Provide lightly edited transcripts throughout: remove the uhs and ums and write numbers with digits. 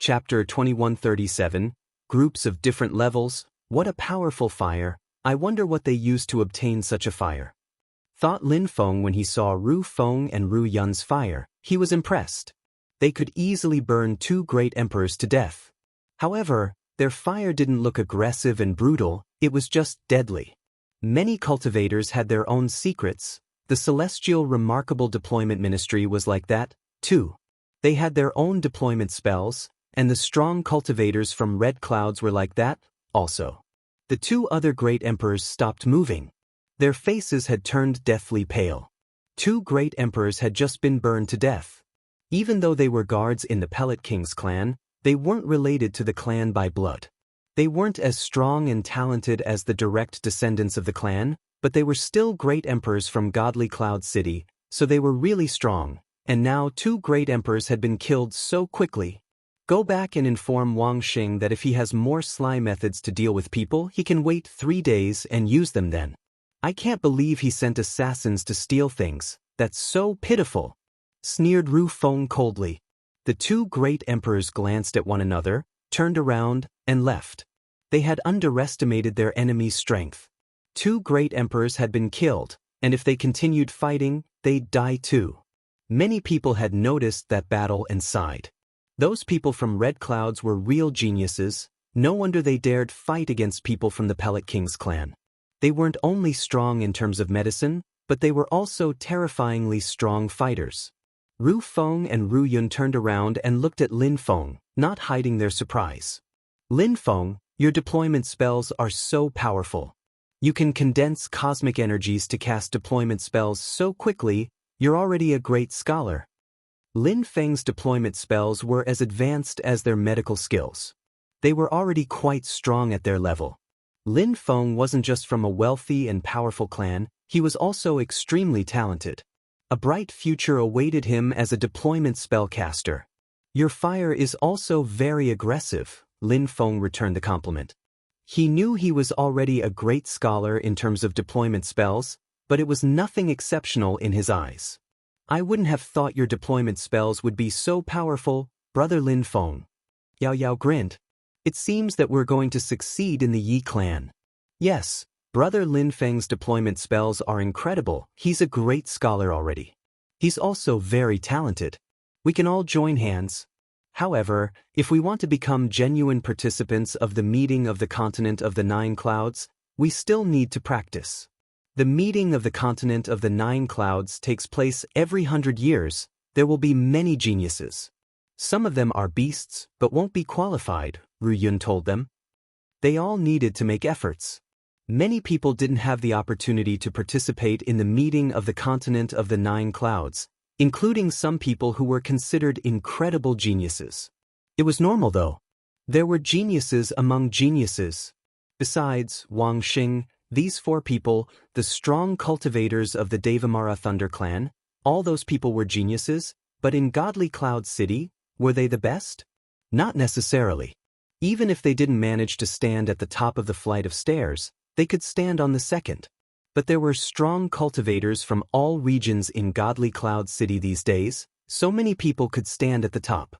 Chapter 2137, Groups of Different Levels. What a powerful fire. I wonder what they used to obtain such a fire. Thought Lin Feng when he saw Ru Feng and Ru Yun's fire. He was impressed. They could easily burn two great emperors to death. However, their fire didn't look aggressive and brutal, it was just deadly. Many cultivators had their own secrets. The Celestial Remarkable Deployment Ministry was like that, too. They had their own deployment spells, and the strong cultivators from Red Clouds were like that, also. The two other great emperors stopped moving. Their faces had turned deathly pale. Two great emperors had just been burned to death. Even though they were guards in the Pellet King's clan, they weren't related to the clan by blood. They weren't as strong and talented as the direct descendants of the clan, but they were still great emperors from Godly Cloud City, so they were really strong, and now two great emperors had been killed so quickly. Go back and inform Wang Xing that if he has more sly methods to deal with people, he can wait 3 days and use them then. I can't believe he sent assassins to steal things, that's so pitiful, sneered Ru Feng coldly. The two great emperors glanced at one another, turned around, and left. They had underestimated their enemy's strength. Two great emperors had been killed, and if they continued fighting, they'd die too. Many people had noticed that battle and sighed. Those people from Red Clouds were real geniuses. No wonder they dared fight against people from the Pellet King's clan. They weren't only strong in terms of medicine, but they were also terrifyingly strong fighters. Ru Feng and Ru Yun turned around and looked at Lin Feng, not hiding their surprise. Lin Feng, your deployment spells are so powerful. You can condense cosmic energies to cast deployment spells so quickly, you're already a great scholar. Lin Feng's deployment spells were as advanced as their medical skills. They were already quite strong at their level. Lin Feng wasn't just from a wealthy and powerful clan, he was also extremely talented. A bright future awaited him as a deployment spellcaster. Your fire is also very aggressive, Lin Feng returned the compliment. He knew he was already a great scholar in terms of deployment spells, but it was nothing exceptional in his eyes. I wouldn't have thought your deployment spells would be so powerful, Brother Lin Feng. Yao Yao grinned. It seems that we're going to succeed in the Yi clan. Yes, Brother Lin Feng's deployment spells are incredible. He's a great scholar already. He's also very talented. We can all join hands. However, if we want to become genuine participants of the meeting of the continent of the 9 clouds, we still need to practice. The meeting of the continent of the 9 clouds takes place every 100 years. There will be many geniuses. Some of them are beasts, but won't be qualified, Ru Yun told them. They all needed to make efforts. Many people didn't have the opportunity to participate in the meeting of the continent of the 9 clouds, including some people who were considered incredible geniuses. It was normal though. There were geniuses among geniuses. Besides Wang Xing, these 4 people, the strong cultivators of the Devamara Thunder clan, all those people were geniuses, but in Godly Cloud City, were they the best? Not necessarily. Even if they didn't manage to stand at the top of the flight of stairs, they could stand on the second. But there were strong cultivators from all regions in Godly Cloud City these days, so many people could stand at the top.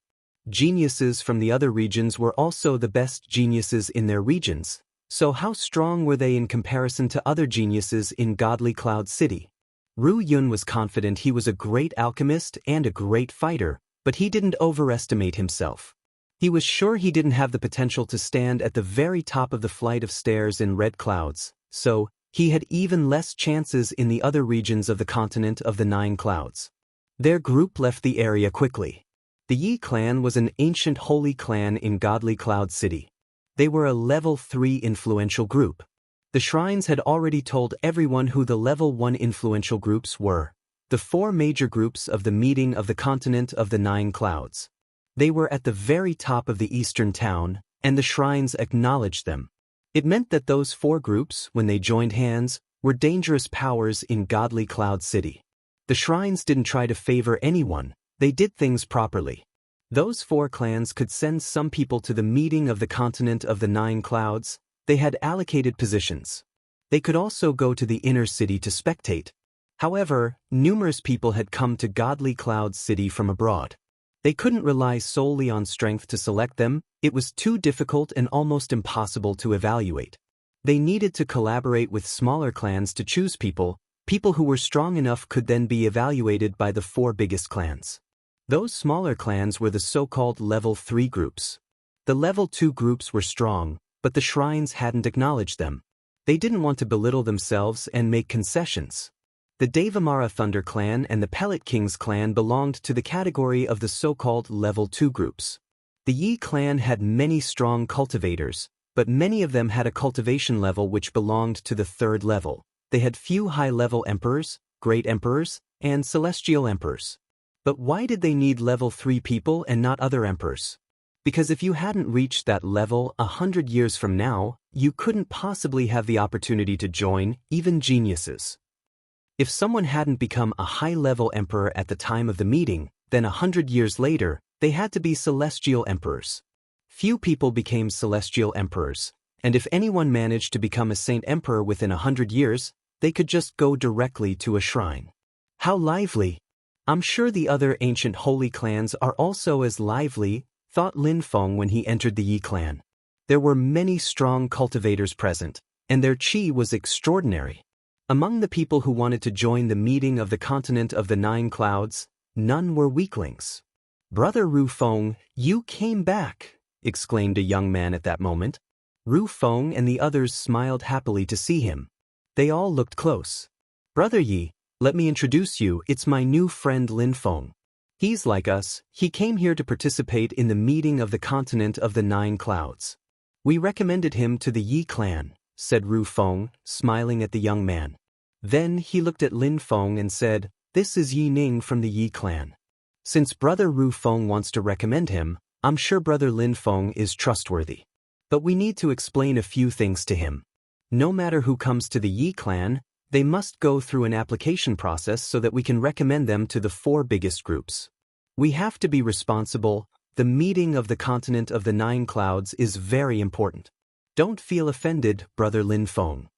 Geniuses from the other regions were also the best geniuses in their regions, so how strong were they in comparison to other geniuses in Godly Cloud City? Ru Yun was confident he was a great alchemist and a great fighter, but he didn't overestimate himself. He was sure he didn't have the potential to stand at the very top of the flight of stairs in Red Clouds, so he had even less chances in the other regions of the continent of the 9 clouds. Their group left the area quickly. The Yi clan was an ancient holy clan in Godly Cloud City. They were a level 3 influential group. The shrines had already told everyone who the level 1 influential groups were. The 4 major groups of the meeting of the continent of the 9 clouds. They were at the very top of the eastern town, and the shrines acknowledged them. It meant that those 4 groups, when they joined hands, were dangerous powers in Godly Cloud City. The shrines didn't try to favor anyone, they did things properly. Those 4 clans could send some people to the meeting of the continent of the 9 clouds. They had allocated positions. They could also go to the inner city to spectate. However, numerous people had come to Godly Cloud City from abroad. They couldn't rely solely on strength to select them, it was too difficult and almost impossible to evaluate. They needed to collaborate with smaller clans to choose people. People who were strong enough could then be evaluated by the 4 biggest clans. Those smaller clans were the so-called Level 3 groups. The Level 2 groups were strong, but the shrines hadn't acknowledged them. They didn't want to belittle themselves and make concessions. The Devamara Thunder clan and the Pellet Kings clan belonged to the category of the so-called Level 2 groups. The Yi clan had many strong cultivators, but many of them had a cultivation level which belonged to the 3rd level. They had few high-level emperors, great emperors, and celestial emperors. But why did they need level 3 people and not other emperors? Because if you hadn't reached that level 100 years from now, you couldn't possibly have the opportunity to join, even geniuses. If someone hadn't become a high-level emperor at the time of the meeting, then 100 years later, they had to be celestial emperors. Few people became celestial emperors, and if anyone managed to become a saint emperor within 100 years, they could just go directly to a shrine. How lively! I'm sure the other ancient holy clans are also as lively, thought Lin Feng when he entered the Yi clan. There were many strong cultivators present, and their qi was extraordinary. Among the people who wanted to join the meeting of the continent of the 9 clouds, none were weaklings. "Brother Ru Feng, you came back," exclaimed a young man at that moment. Ru Feng and the others smiled happily to see him. They all looked close. "Brother Yi, let me introduce you, it's my new friend Lin Feng. He's like us, he came here to participate in the meeting of the continent of the 9 clouds. We recommended him to the Yi clan," said Ru Feng, smiling at the young man. Then he looked at Lin Feng and said, "This is Yi Ning from the Yi clan. Since Brother Ru Feng wants to recommend him, I'm sure Brother Lin Feng is trustworthy. But we need to explain a few things to him. No matter who comes to the Yi clan, they must go through an application process so that we can recommend them to the 4 biggest groups. We have to be responsible. The meeting of the continent of the 9 clouds is very important. Don't feel offended, Brother Lin Feng."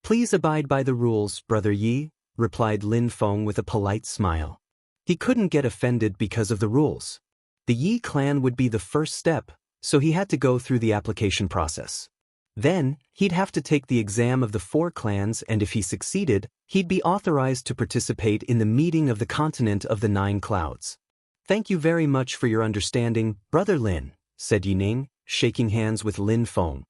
"Please abide by the rules, Brother Yi," replied Lin Feng with a polite smile. He couldn't get offended because of the rules. The Yi clan would be the first step, so he had to go through the application process. Then, he'd have to take the exam of the 4 clans, and if he succeeded, he'd be authorized to participate in the meeting of the continent of the 9 clouds. "Thank you very much for your understanding, Brother Lin," said Yining, shaking hands with Lin Feng.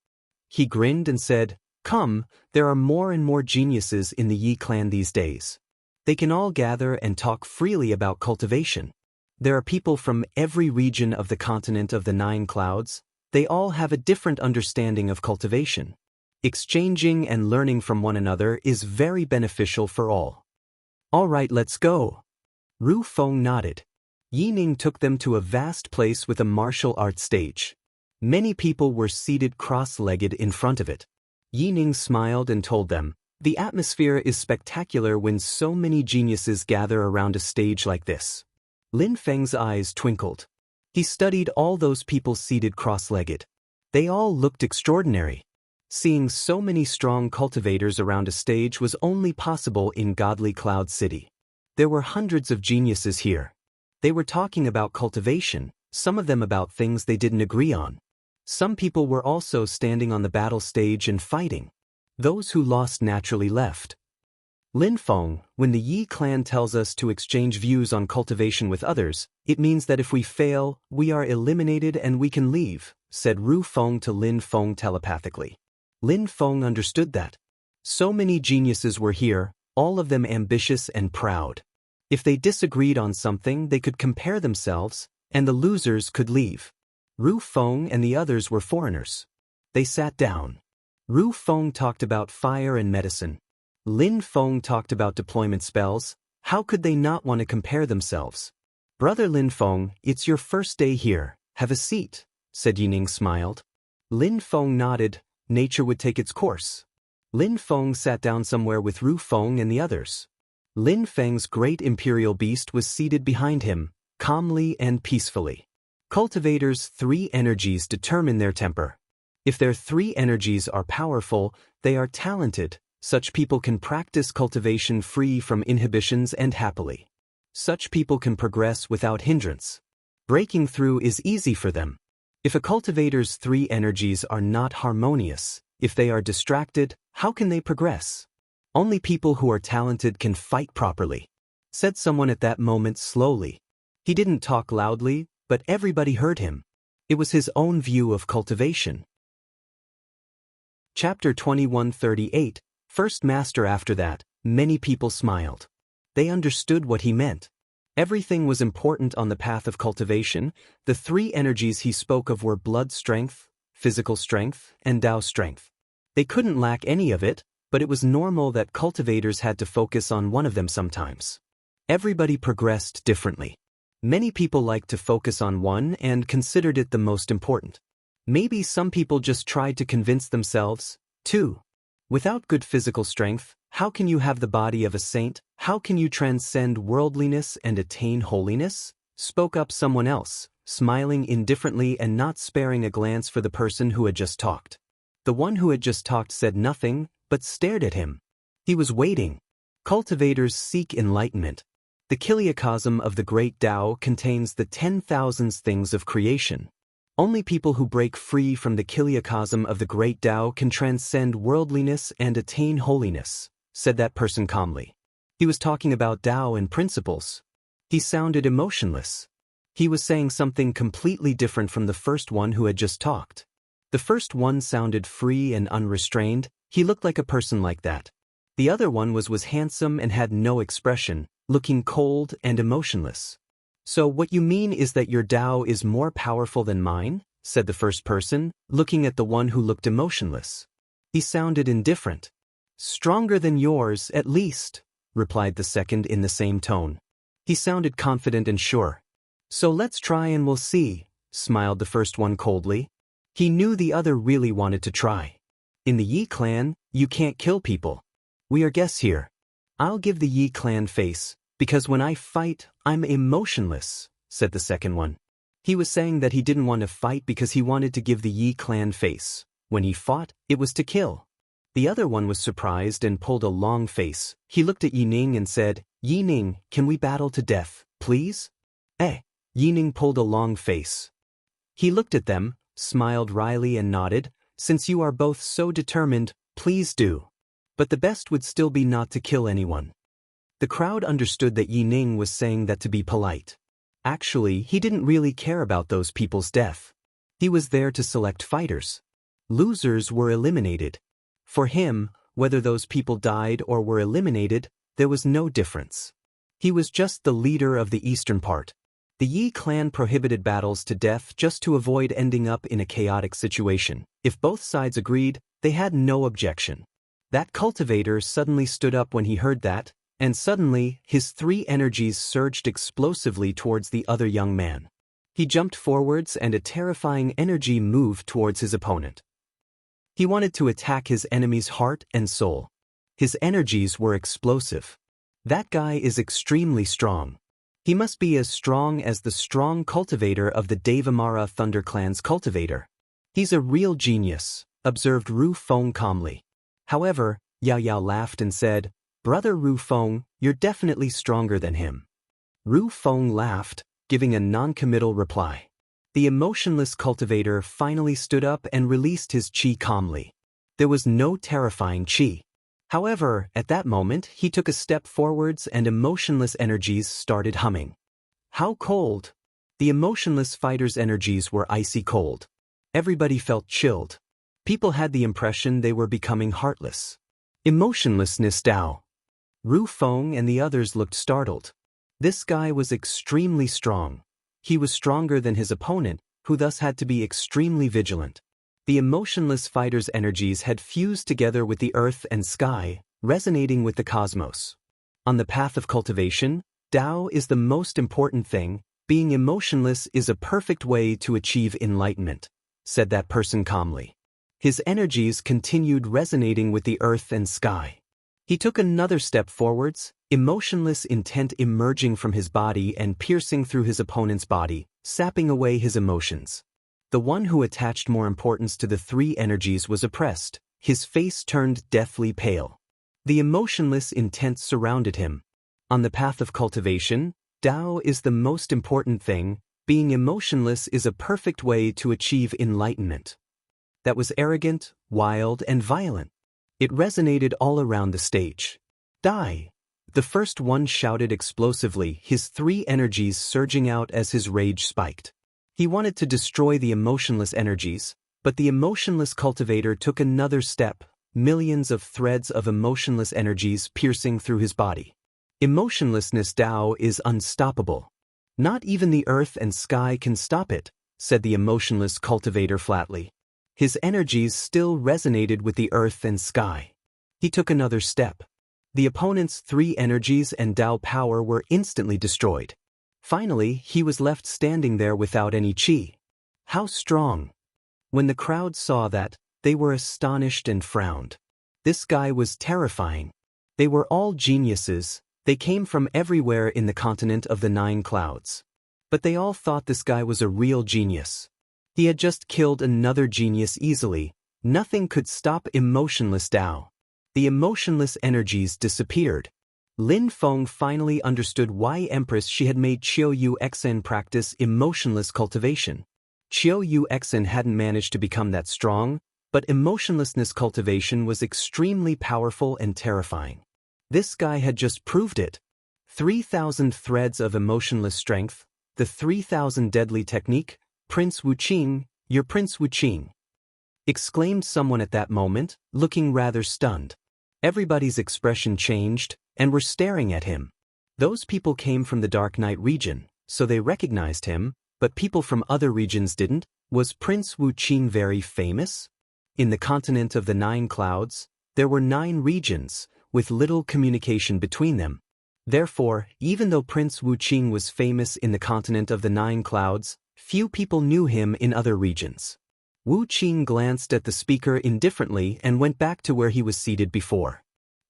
He grinned and said, "Come, there are more and more geniuses in the Yi clan these days. They can all gather and talk freely about cultivation. There are people from every region of the continent of the 9 clouds. They all have a different understanding of cultivation. Exchanging and learning from one another is very beneficial for all. All right, let's go." Ru Feng nodded. Yining took them to a vast place with a martial arts stage. Many people were seated cross-legged in front of it. Yining smiled and told them, "The atmosphere is spectacular when so many geniuses gather around a stage like this." Lin Feng's eyes twinkled. He studied all those people seated cross-legged. They all looked extraordinary. Seeing so many strong cultivators around a stage was only possible in Godly Cloud City. There were hundreds of geniuses here. They were talking about cultivation, some of them about things they didn't agree on. Some people were also standing on the battle stage and fighting. Those who lost naturally left. "Lin Feng, when the Yi clan tells us to exchange views on cultivation with others, it means that if we fail, we are eliminated and we can leave," said Ru Feng to Lin Feng telepathically. Lin Feng understood that. So many geniuses were here, all of them ambitious and proud. If they disagreed on something, they could compare themselves, and the losers could leave. Ru Feng and the others were foreigners. They sat down. Ru Feng talked about fire and medicine. Lin Feng talked about deployment spells. How could they not want to compare themselves? "Brother Lin Feng, it's your first day here. Have a seat," said Yining smiled. Lin Feng nodded. Nature would take its course. Lin Feng sat down somewhere with Ru Feng and the others. Lin Feng's great imperial beast was seated behind him, calmly and peacefully. Cultivators' 3 energies determine their temper. If their 3 energies are powerful, they are talented. Such people can practice cultivation free from inhibitions and happily. Such people can progress without hindrance. Breaking through is easy for them. If a cultivator's three energies are not harmonious, if they are distracted, how can they progress? Only people who are talented can fight properly, said someone at that moment slowly. He didn't talk loudly, but everybody heard him. It was his own view of cultivation. Chapter 2138, First Master. After that, many people smiled. They understood what he meant. Everything was important on the path of cultivation. The three energies he spoke of were blood strength, physical strength, and Tao strength. They couldn't lack any of it, but it was normal that cultivators had to focus on one of them sometimes. Everybody progressed differently. Many people liked to focus on one and considered it the most important. Maybe some people just tried to convince themselves, too. Without good physical strength, how can you have the body of a saint? How can you transcend worldliness and attain holiness? Spoke up someone else, smiling indifferently and not sparing a glance for the person who had just talked. The one who had just talked said nothing, but stared at him. He was waiting. Cultivators seek enlightenment. The kiliacosm of the great Tao contains the 10,000 things of creation. Only people who break free from the kiliacosm of the great Tao can transcend worldliness and attain holiness, said that person calmly. He was talking about Tao and principles. He sounded emotionless. He was saying something completely different from the first one who had just talked. The first one sounded free and unrestrained. He looked like a person like that. The other one was handsome and had no expression, looking cold and emotionless. So what you mean is that your Tao is more powerful than mine? Said the first person, looking at the one who looked emotionless. He sounded indifferent. Stronger than yours, at least, replied the second in the same tone. He sounded confident and sure. So let's try and we'll see, smiled the first one coldly. He knew the other really wanted to try. In the Yi clan, you can't kill people. We are guests here. I'll give the Yi clan face, because when I fight, I'm emotionless, said the second one. He was saying that he didn't want to fight because he wanted to give the Yi clan face. When he fought, it was to kill. The other one was surprised and pulled a long face. He looked at Yining and said, Yining, can we battle to death, please? Yining pulled a long face. He looked at them, smiled wryly and nodded. Since you are both so determined, please do. But the best would still be not to kill anyone. The crowd understood that Yining was saying that to be polite. Actually, he didn't really care about those people's death. He was there to select fighters. Losers were eliminated. For him, whether those people died or were eliminated, there was no difference. He was just the leader of the eastern part. The Yi clan prohibited battles to death just to avoid ending up in a chaotic situation. If both sides agreed, they had no objection. That cultivator suddenly stood up when he heard that, and suddenly, his three energies surged explosively towards the other young man. He jumped forwards and a terrifying energy moved towards his opponent. He wanted to attack his enemy's heart and soul. His energies were explosive. That guy is extremely strong. He must be as strong as the strong cultivator of the Devamara Thunder Clan's cultivator. He's a real genius, observed Ru Feng calmly. However, Yao Yao laughed and said, Brother Ru Feng, you're definitely stronger than him. Ru Feng laughed, giving a non-committal reply. The emotionless cultivator finally stood up and released his qi calmly. There was no terrifying qi. However, at that moment, he took a step forwards and emotionless energies started humming. How cold! The emotionless fighter's energies were icy cold. Everybody felt chilled. People had the impression they were becoming heartless. Emotionlessness Tao. Ru Feng and the others looked startled. This guy was extremely strong. He was stronger than his opponent, who thus had to be extremely vigilant. The emotionless fighter's energies had fused together with the earth and sky, resonating with the cosmos. On the path of cultivation, Tao is the most important thing. Being emotionless is a perfect way to achieve enlightenment, said that person calmly. His energies continued resonating with the earth and sky. He took another step forwards, emotionless intent emerging from his body and piercing through his opponent's body, sapping away his emotions. The one who attached more importance to the three energies was oppressed. His face turned deathly pale. The emotionless intent surrounded him. On the path of cultivation, Tao is the most important thing. Being emotionless is a perfect way to achieve enlightenment. That was arrogant, wild, and violent. It resonated all around the stage. Die! The first one shouted explosively, his three energies surging out as his rage spiked. He wanted to destroy the emotionless energies, but the emotionless cultivator took another step, millions of threads of emotionless energies piercing through his body. Emotionlessness Tao is unstoppable. Not even the earth and sky can stop it, said the emotionless cultivator flatly. His energies still resonated with the earth and sky. He took another step. The opponent's three energies and Tao power were instantly destroyed. Finally, he was left standing there without any qi. How strong! When the crowd saw that, they were astonished and frowned. This guy was terrifying. They were all geniuses. They came from everywhere in the continent of the 9 clouds. But they all thought this guy was a real genius. He had just killed another genius easily. Nothing could stop emotionless Tao. The emotionless energies disappeared. Lin Feng finally understood why Empress she had made Qiu Yu Xen practice emotionless cultivation. Qiu Yu Xen hadn't managed to become that strong, but emotionlessness cultivation was extremely powerful and terrifying. This guy had just proved it. 3,000 threads of emotionless strength, the 3,000 deadly technique, Prince Wuqing, you're Prince Wuqing, exclaimed someone at that moment, looking rather stunned. Everybody's expression changed, and were staring at him. Those people came from the Dark Night region, so they recognized him, but people from other regions didn't. Was Prince Wuqing very famous? In the continent of the 9 clouds, there were 9 regions, with little communication between them. Therefore, even though Prince Wuqing was famous in the continent of the 9 clouds, few people knew him in other regions. Wuqing glanced at the speaker indifferently and went back to where he was seated before.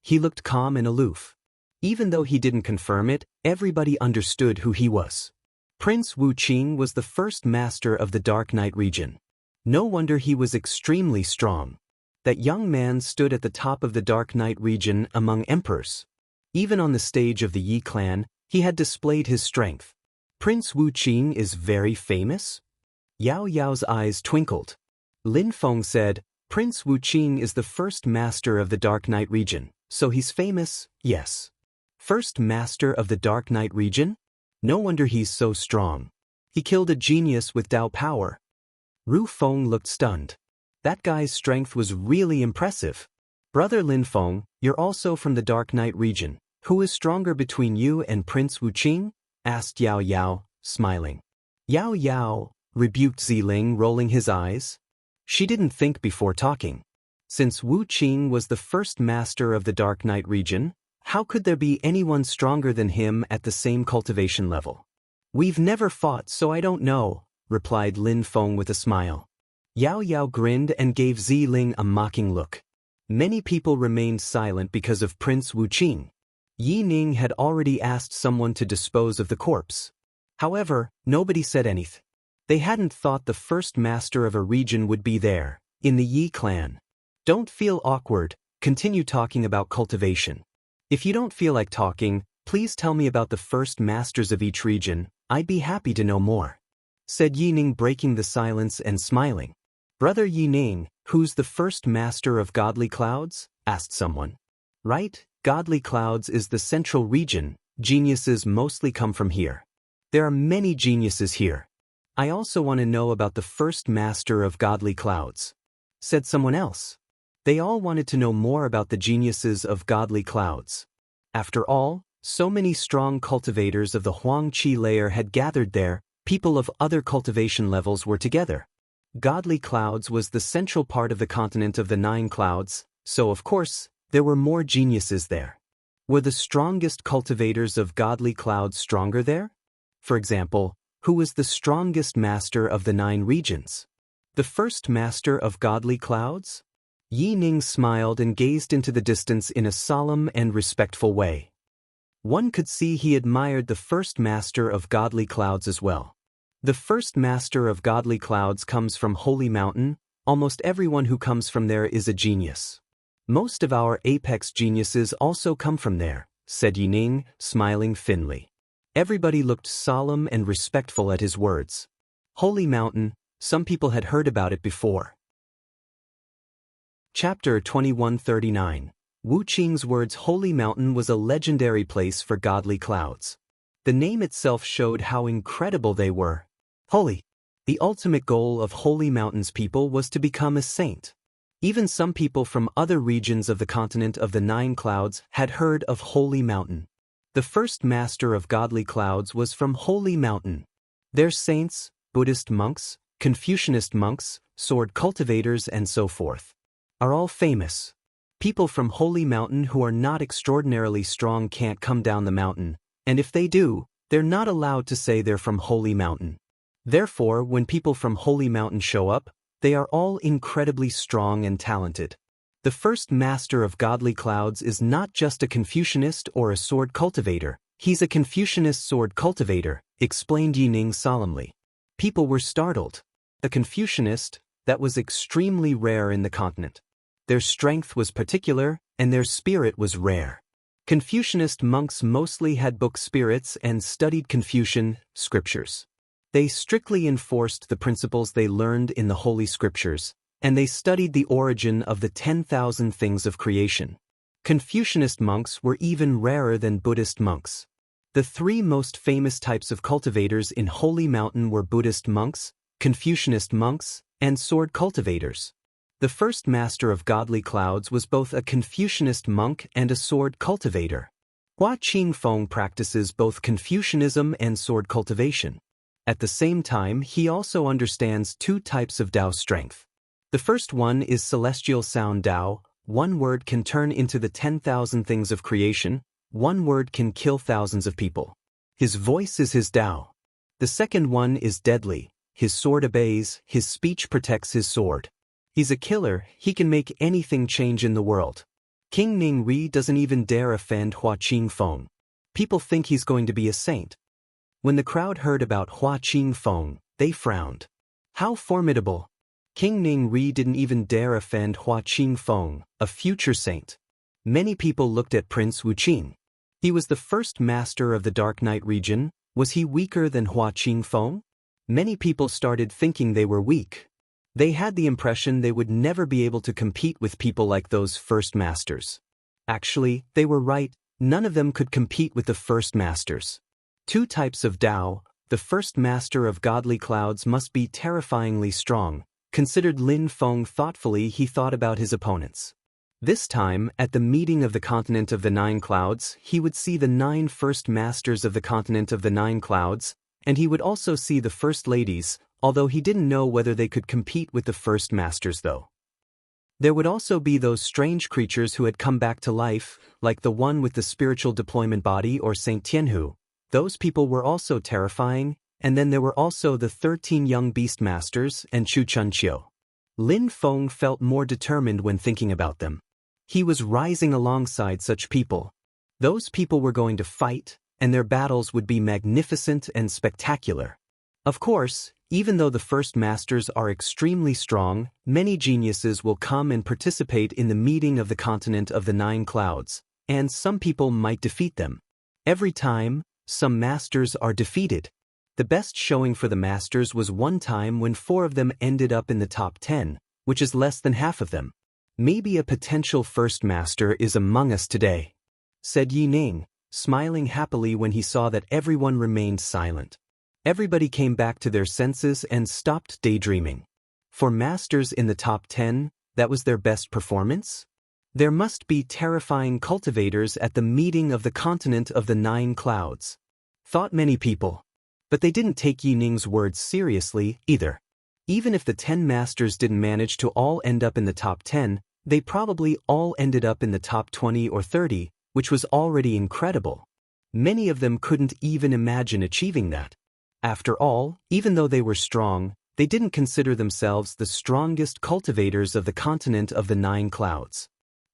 He looked calm and aloof. Even though he didn't confirm it, everybody understood who he was. Prince Wuqing was the first master of the Dark Night region. No wonder he was extremely strong. That young man stood at the top of the Dark Night region among emperors. Even on the stage of the Yi clan, he had displayed his strength. Prince Wuqing is very famous? Yao Yao's eyes twinkled. Lin Feng said, Prince Wuqing is the first master of the Dark Night region, so he's famous, yes. First master of the Dark Night region? No wonder he's so strong. He killed a genius with Tao power. Ru Feng looked stunned. That guy's strength was really impressive. Brother Lin Feng, you're also from the Dark Night region. Who is stronger between you and Prince Wuqing? Asked Yao Yao, smiling. Yao Yao, rebuked Ziling, rolling his eyes. She didn't think before talking. Since Wuqing was the first master of the Dark Night region, how could there be anyone stronger than him at the same cultivation level? We've never fought, so I don't know, replied Lin Feng with a smile. Yao Yao grinned and gave Ziling a mocking look. Many people remained silent because of Prince Wuqing. Yi Ning had already asked someone to dispose of the corpse. However, nobody said anything. They hadn't thought the first master of a region would be there, in the Yi clan. Don't feel awkward, continue talking about cultivation. If you don't feel like talking, please tell me about the first masters of each region, I'd be happy to know more. Said Yi Ning, breaking the silence and smiling. Brother Yi Ning, who's the first master of godly clouds? Asked someone. Right, godly clouds is the central region, geniuses mostly come from here. There are many geniuses here. I also want to know about the first master of godly clouds. Said someone else. They all wanted to know more about the geniuses of godly clouds. After all, so many strong cultivators of the Huang Qi layer had gathered there, people of other cultivation levels were together. Godly clouds was the central part of the continent of the 9 clouds, so of course, there were more geniuses there. Were the strongest cultivators of godly clouds stronger there? For example, who was the strongest master of the 9 regions? The first master of godly clouds? Yi Ning smiled and gazed into the distance in a solemn and respectful way. One could see he admired the first master of godly clouds as well. The first master of godly clouds comes from Holy Mountain. Almost everyone who comes from there is a genius. Most of our apex geniuses also come from there, said Yi Ning, smiling thinly. Everybody looked solemn and respectful at his words. Holy Mountain, some people had heard about it before. Chapter 2139. Wu Qing's words. Holy Mountain was a legendary place for godly clouds. The name itself showed how incredible they were. Holy. The ultimate goal of Holy Mountain's people was to become a saint. Even some people from other regions of the continent of the Nine Clouds had heard of Holy Mountain. The first master of godly clouds was from Holy Mountain. Their saints, Buddhist monks, Confucianist monks, sword cultivators and so forth, are all famous. People from Holy Mountain who are not extraordinarily strong can't come down the mountain, and if they do, they're not allowed to say they're from Holy Mountain. Therefore, when people from Holy Mountain show up, they are all incredibly strong and talented. The first master of godly clouds is not just a Confucianist or a sword cultivator, he's a Confucianist sword cultivator, explained Yining solemnly. People were startled. A Confucianist, that was extremely rare in the continent. Their strength was particular, and their spirit was rare. Confucianist monks mostly had book spirits and studied Confucian scriptures. They strictly enforced the principles they learned in the Holy Scriptures, and they studied the origin of the 10,000 things of creation. Confucianist monks were even rarer than Buddhist monks. The three most famous types of cultivators in Holy Mountain were Buddhist monks, Confucianist monks, and sword cultivators. The first master of godly clouds was both a Confucianist monk and a sword cultivator. Hua Qingfeng practices both Confucianism and sword cultivation. At the same time, he also understands two types of Tao strength. The first one is celestial sound Tao. One word can turn into the 10,000 things of creation. One word can kill thousands of people. His voice is his Tao. The second one is deadly. His sword obeys, his speech protects his sword. He's a killer, he can make anything change in the world. King Ningri doesn't even dare offend Hua Qingfeng. People think he's going to be a saint. When the crowd heard about Hua Qingfeng, they frowned. How formidable! King Ningri didn't even dare offend Hua Qingfeng, a future saint. Many people looked at Prince Wu Qing. He was the first master of the Dark Night region. Was he weaker than Hua Qingfeng? Many people started thinking they were weak. They had the impression they would never be able to compete with people like those first masters. Actually, they were right, none of them could compete with the first masters. Two types of Tao. The first master of godly clouds must be terrifyingly strong, considered Lin Feng thoughtfully. He thought about his opponents. This time, at the meeting of the continent of the Nine Clouds, he would see the 9 first masters of the continent of the Nine Clouds, and he would also see the first ladies, although he didn't know whether they could compete with the first masters though. There would also be those strange creatures who had come back to life, like the one with the spiritual deployment body or Saint Tianhu. Those people were also terrifying, and then there were also the 13 young beast masters and Chu Chunqiu. Lin Feng felt more determined when thinking about them. He was rising alongside such people. Those people were going to fight, and their battles would be magnificent and spectacular. Of course, even though the first masters are extremely strong, many geniuses will come and participate in the meeting of the continent of the Nine Clouds, and some people might defeat them. Every time, some masters are defeated. The best showing for the masters was one time when 4 of them ended up in the top 10, which is less than half of them. Maybe a potential first master is among us today, said Yining, smiling happily when he saw that everyone remained silent. Everybody came back to their senses and stopped daydreaming. For masters in the top 10, that was their best performance? There must be terrifying cultivators at the meeting of the continent of the Nine Clouds, thought many people. But they didn't take Yining's words seriously either. Even if the 10 masters didn't manage to all end up in the top 10, they probably all ended up in the top 20 or 30, which was already incredible. Many of them couldn't even imagine achieving that. After all, even though they were strong, they didn't consider themselves the strongest cultivators of the continent of the Nine Clouds.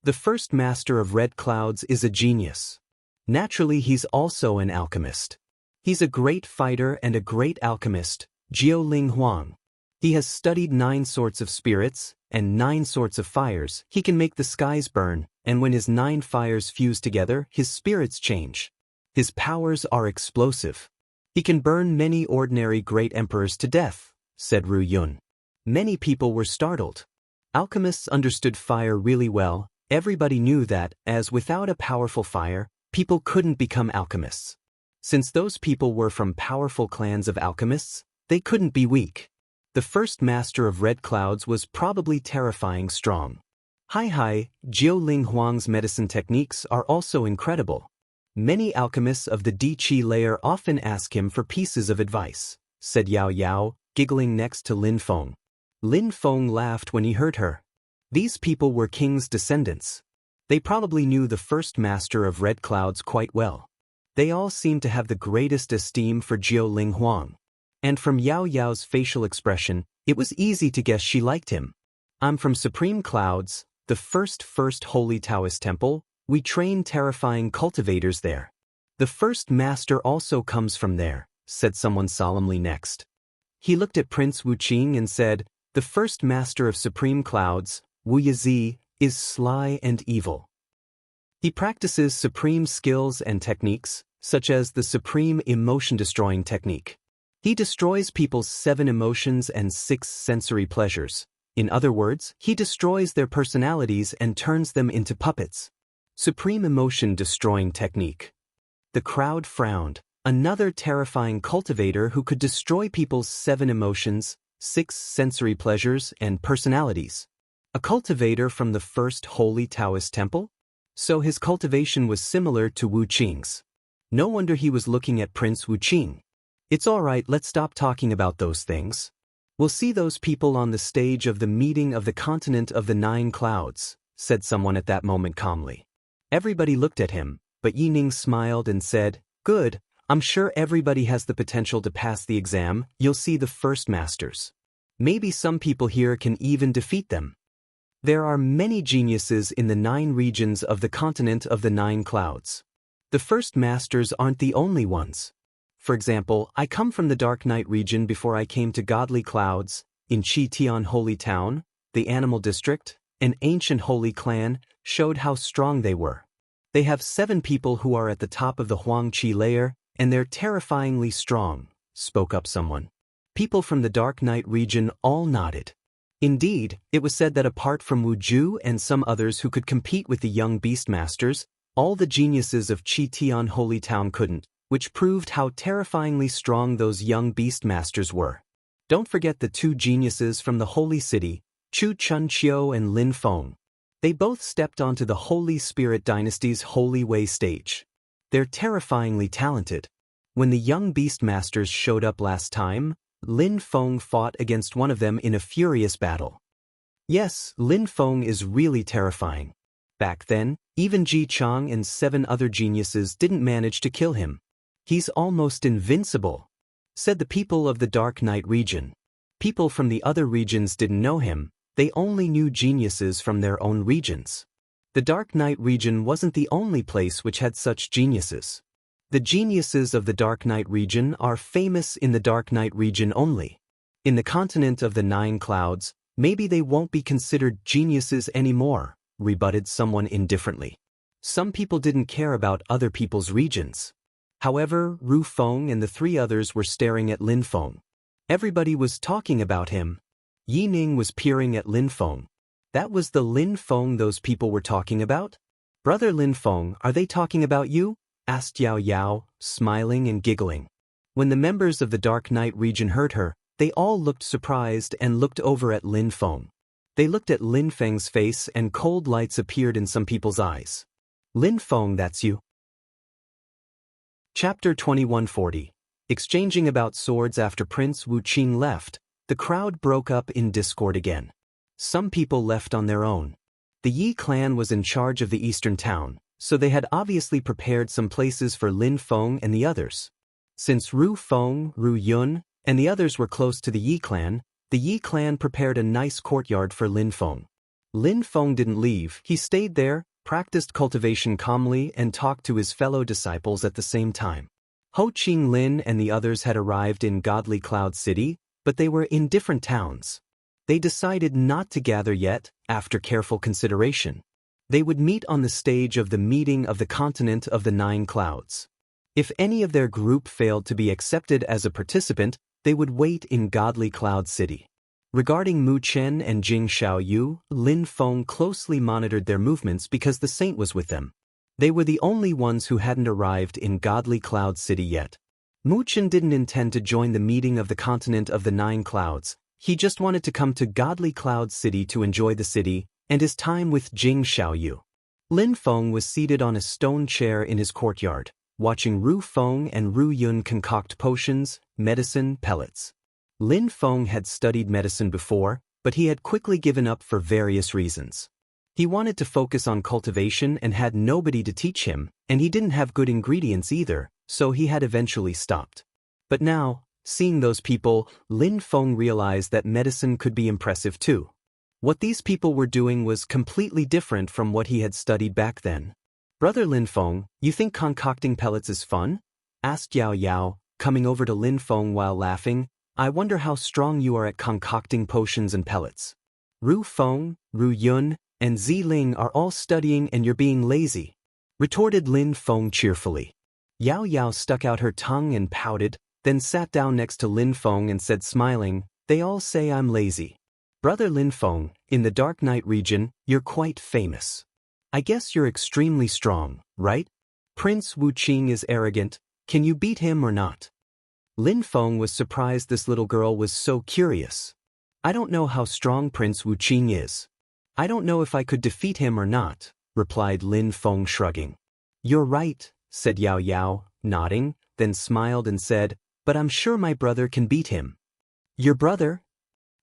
The first master of Red Clouds is a genius. Naturally, he's also an alchemist. He's a great fighter and a great alchemist, Jiuling Huang. He has studied 9 sorts of spirits and 9 sorts of fires. He can make the skies burn, and when his 9 fires fuse together, his spirits change. His powers are explosive. He can burn many ordinary great emperors to death, said Ru Yun. Many people were startled. Alchemists understood fire really well. Everybody knew that, as without a powerful fire, people couldn't become alchemists. Since those people were from powerful clans of alchemists, they couldn't be weak. The first master of red clouds was probably terrifying strong. Hi, Jiu Ling Huang's medicine techniques are also incredible. Many alchemists of the Di Qi layer often ask him for pieces of advice, said Yao Yao, giggling next to Lin Feng. Lin Feng laughed when he heard her. These people were king's descendants. They probably knew the first master of red clouds quite well. They all seemed to have the greatest esteem for Jiu Ling Huang. And from Yao Yao's facial expression, it was easy to guess she liked him. I'm from Supreme Clouds, the first holy Taoist temple. We train terrifying cultivators there. The first master also comes from there, said someone solemnly next. He looked at Prince Wu Qing and said, the first master of Supreme Clouds, Wu Yizi, is sly and evil. He practices supreme skills and techniques, such as the supreme emotion-destroying technique. He destroys people's 7 emotions and 6 sensory pleasures. In other words, he destroys their personalities and turns them into puppets. Supreme emotion-destroying technique. The crowd frowned. Another terrifying cultivator who could destroy people's 7 emotions, 6 sensory pleasures, and personalities. A cultivator from the first holy Taoist temple? So his cultivation was similar to Wu Qing's. No wonder he was looking at Prince Wu Qing. It's all right, let's stop talking about those things. We'll see those people on the stage of the meeting of the continent of the 9 clouds, said someone at that moment calmly. Everybody looked at him, but Yi Ning smiled and said, good, I'm sure everybody has the potential to pass the exam. You'll see the first masters. Maybe some people here can even defeat them. There are many geniuses in the 9 regions of the continent of the 9 clouds. The first masters aren't the only ones. For example, I come from the Dark Night region before I came to Godly Clouds, in Chi Tian Holy Town, the Animal District, an ancient holy clan, showed how strong they were. They have 7 people who are at the top of the Huang Qi layer, and they're terrifyingly strong, spoke up someone. People from the Dark Night region all nodded. Indeed, it was said that apart from Wu Ju and some others who could compete with the young Beastmasters, all the geniuses of Chi Tian Holy Town couldn't, which proved how terrifyingly strong those young Beastmasters were. Don't forget the 2 geniuses from the Holy City, Chu Chun Chiu and Lin Feng. They both stepped onto the Holy Spirit Dynasty's Holy Way stage. They're terrifyingly talented. When the young Beastmasters showed up last time, Lin Feng fought against one of them in a furious battle. Yes, Lin Feng is really terrifying. Back then, even Ji Chang and 7 other geniuses didn't manage to kill him. He's almost invincible, said the people of the Dark Night region. People from the other regions didn't know him, they only knew geniuses from their own regions. The Dark Night region wasn't the only place which had such geniuses. The geniuses of the Dark Night region are famous in the Dark Night region only. In the continent of the 9 clouds, maybe they won't be considered geniuses anymore, rebutted someone indifferently. Some people didn't care about other people's regions. However, Ru Feng and the 3 others were staring at Lin Feng. Everybody was talking about him. Yi Ning was peering at Lin Feng. That was the Lin Feng those people were talking about? Brother Lin Feng, are they talking about you? Asked Yao Yao, smiling and giggling. When the members of the Dark Night region heard her, they all looked surprised and looked over at Lin Feng. They looked at Lin Feng's face and cold lights appeared in some people's eyes. Lin Feng, that's you. Chapter 2140. Exchanging about swords after Prince Wu Qing left, the crowd broke up in discord again. Some people left on their own. The Yi clan was in charge of the eastern town, so they had obviously prepared some places for Lin Feng and the others. Since Ru Feng, Ru Yun, and the others were close to the Yi clan prepared a nice courtyard for Lin Feng. Lin Feng didn't leave, he stayed there, practiced cultivation calmly and talked to his fellow disciples at the same time. Ho Qing Lin and the others had arrived in Godly Cloud City, but they were in different towns. They decided not to gather yet, after careful consideration. They would meet on the stage of the meeting of the continent of the 9 clouds. If any of their group failed to be accepted as a participant, they would wait in Godly Cloud City. Regarding Mu Chen and Jing Xiaoyu, Lin Feng closely monitored their movements because the saint was with them. They were the only ones who hadn't arrived in Godly Cloud City yet. Mu Chen didn't intend to join the meeting of the continent of the 9 clouds. He just wanted to come to Godly Cloud City to enjoy the city and his time with Jing Xiaoyu. Lin Feng was seated on a stone chair in his courtyard, watching Ru Feng and Ru Yun concoct potions, medicine, pellets. Lin Feng had studied medicine before, but he had quickly given up for various reasons. He wanted to focus on cultivation and had nobody to teach him, and he didn't have good ingredients either, so he had eventually stopped. But now, seeing those people, Lin Feng realized that medicine could be impressive too. What these people were doing was completely different from what he had studied back then. "Brother Lin Feng, you think concocting pellets is fun?" asked Yao Yao, coming over to Lin Feng while laughing. "I wonder how strong you are at concocting potions and pellets. Ru Feng, Ru Yun, and Ziling are all studying and you're being lazy," retorted Lin Feng cheerfully. Yao Yao stuck out her tongue and pouted, then sat down next to Lin Feng and said smiling, "They all say I'm lazy. Brother Lin Feng, in the Dark Night region, you're quite famous. I guess you're extremely strong, right? Prince Wu Qing is arrogant. Can you beat him or not?" Lin Feng was surprised this little girl was so curious. "I don't know how strong Prince Wu Qing is. I don't know if I could defeat him or not," replied Lin Feng shrugging. "You're right," said Yao Yao, nodding, then smiled and said, "But I'm sure my brother can beat him." "Your brother?"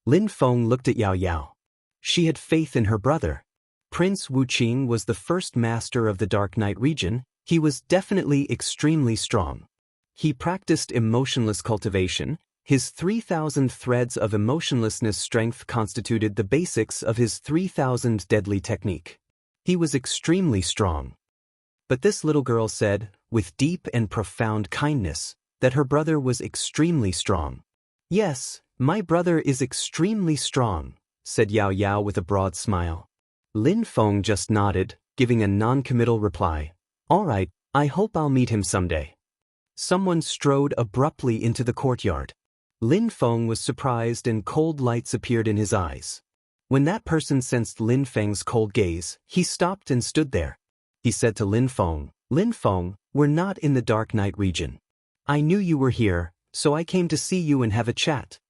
Lin Feng looked at Yao Yao. She had faith in her brother. Prince Wu Qing was the first master of the Dark Night region. He was definitely extremely strong. He practiced emotionless cultivation. His 3,000 threads of emotionlessness strength constituted the basics of his 3,000 deadly technique. He was extremely strong. But this little girl said, with deep and profound kindness, that her brother was extremely strong. "Yes, my brother is extremely strong," said Yao Yao with a broad smile. Lin Feng just nodded, giving a non-committal reply. "All right, I hope I'll meet him someday." Someone strode abruptly into the courtyard. Lin Feng was surprised and cold lights appeared in his eyes. When that person sensed Lin Feng's cold gaze, he stopped and stood there. He said to Lin Feng, "Lin Feng, we're not in the Dark Night region. I knew you were here, so I came to see you and have a chat."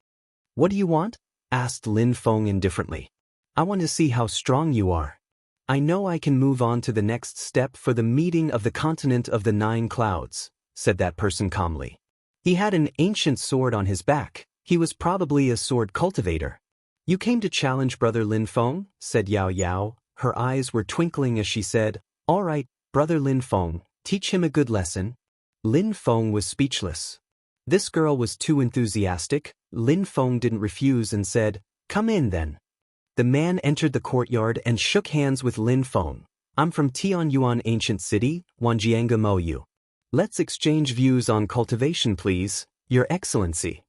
"What do you want?" asked Lin Feng indifferently. "I want to see how strong you are. I know I can move on to the next step for the meeting of the continent of the 9 clouds," said that person calmly. He had an ancient sword on his back. He was probably a sword cultivator. "You came to challenge Brother Lin Feng?" said Yao Yao. Her eyes were twinkling as she said, "All right, Brother Lin Feng, teach him a good lesson." Lin Feng was speechless. This girl was too enthusiastic. Lin Feng didn't refuse and said, "Come in then." The man entered the courtyard and shook hands with Lin Feng. "I'm from Tianyuan Ancient City, Wanjianga Moyu. Let's exchange views on cultivation please, Your Excellency."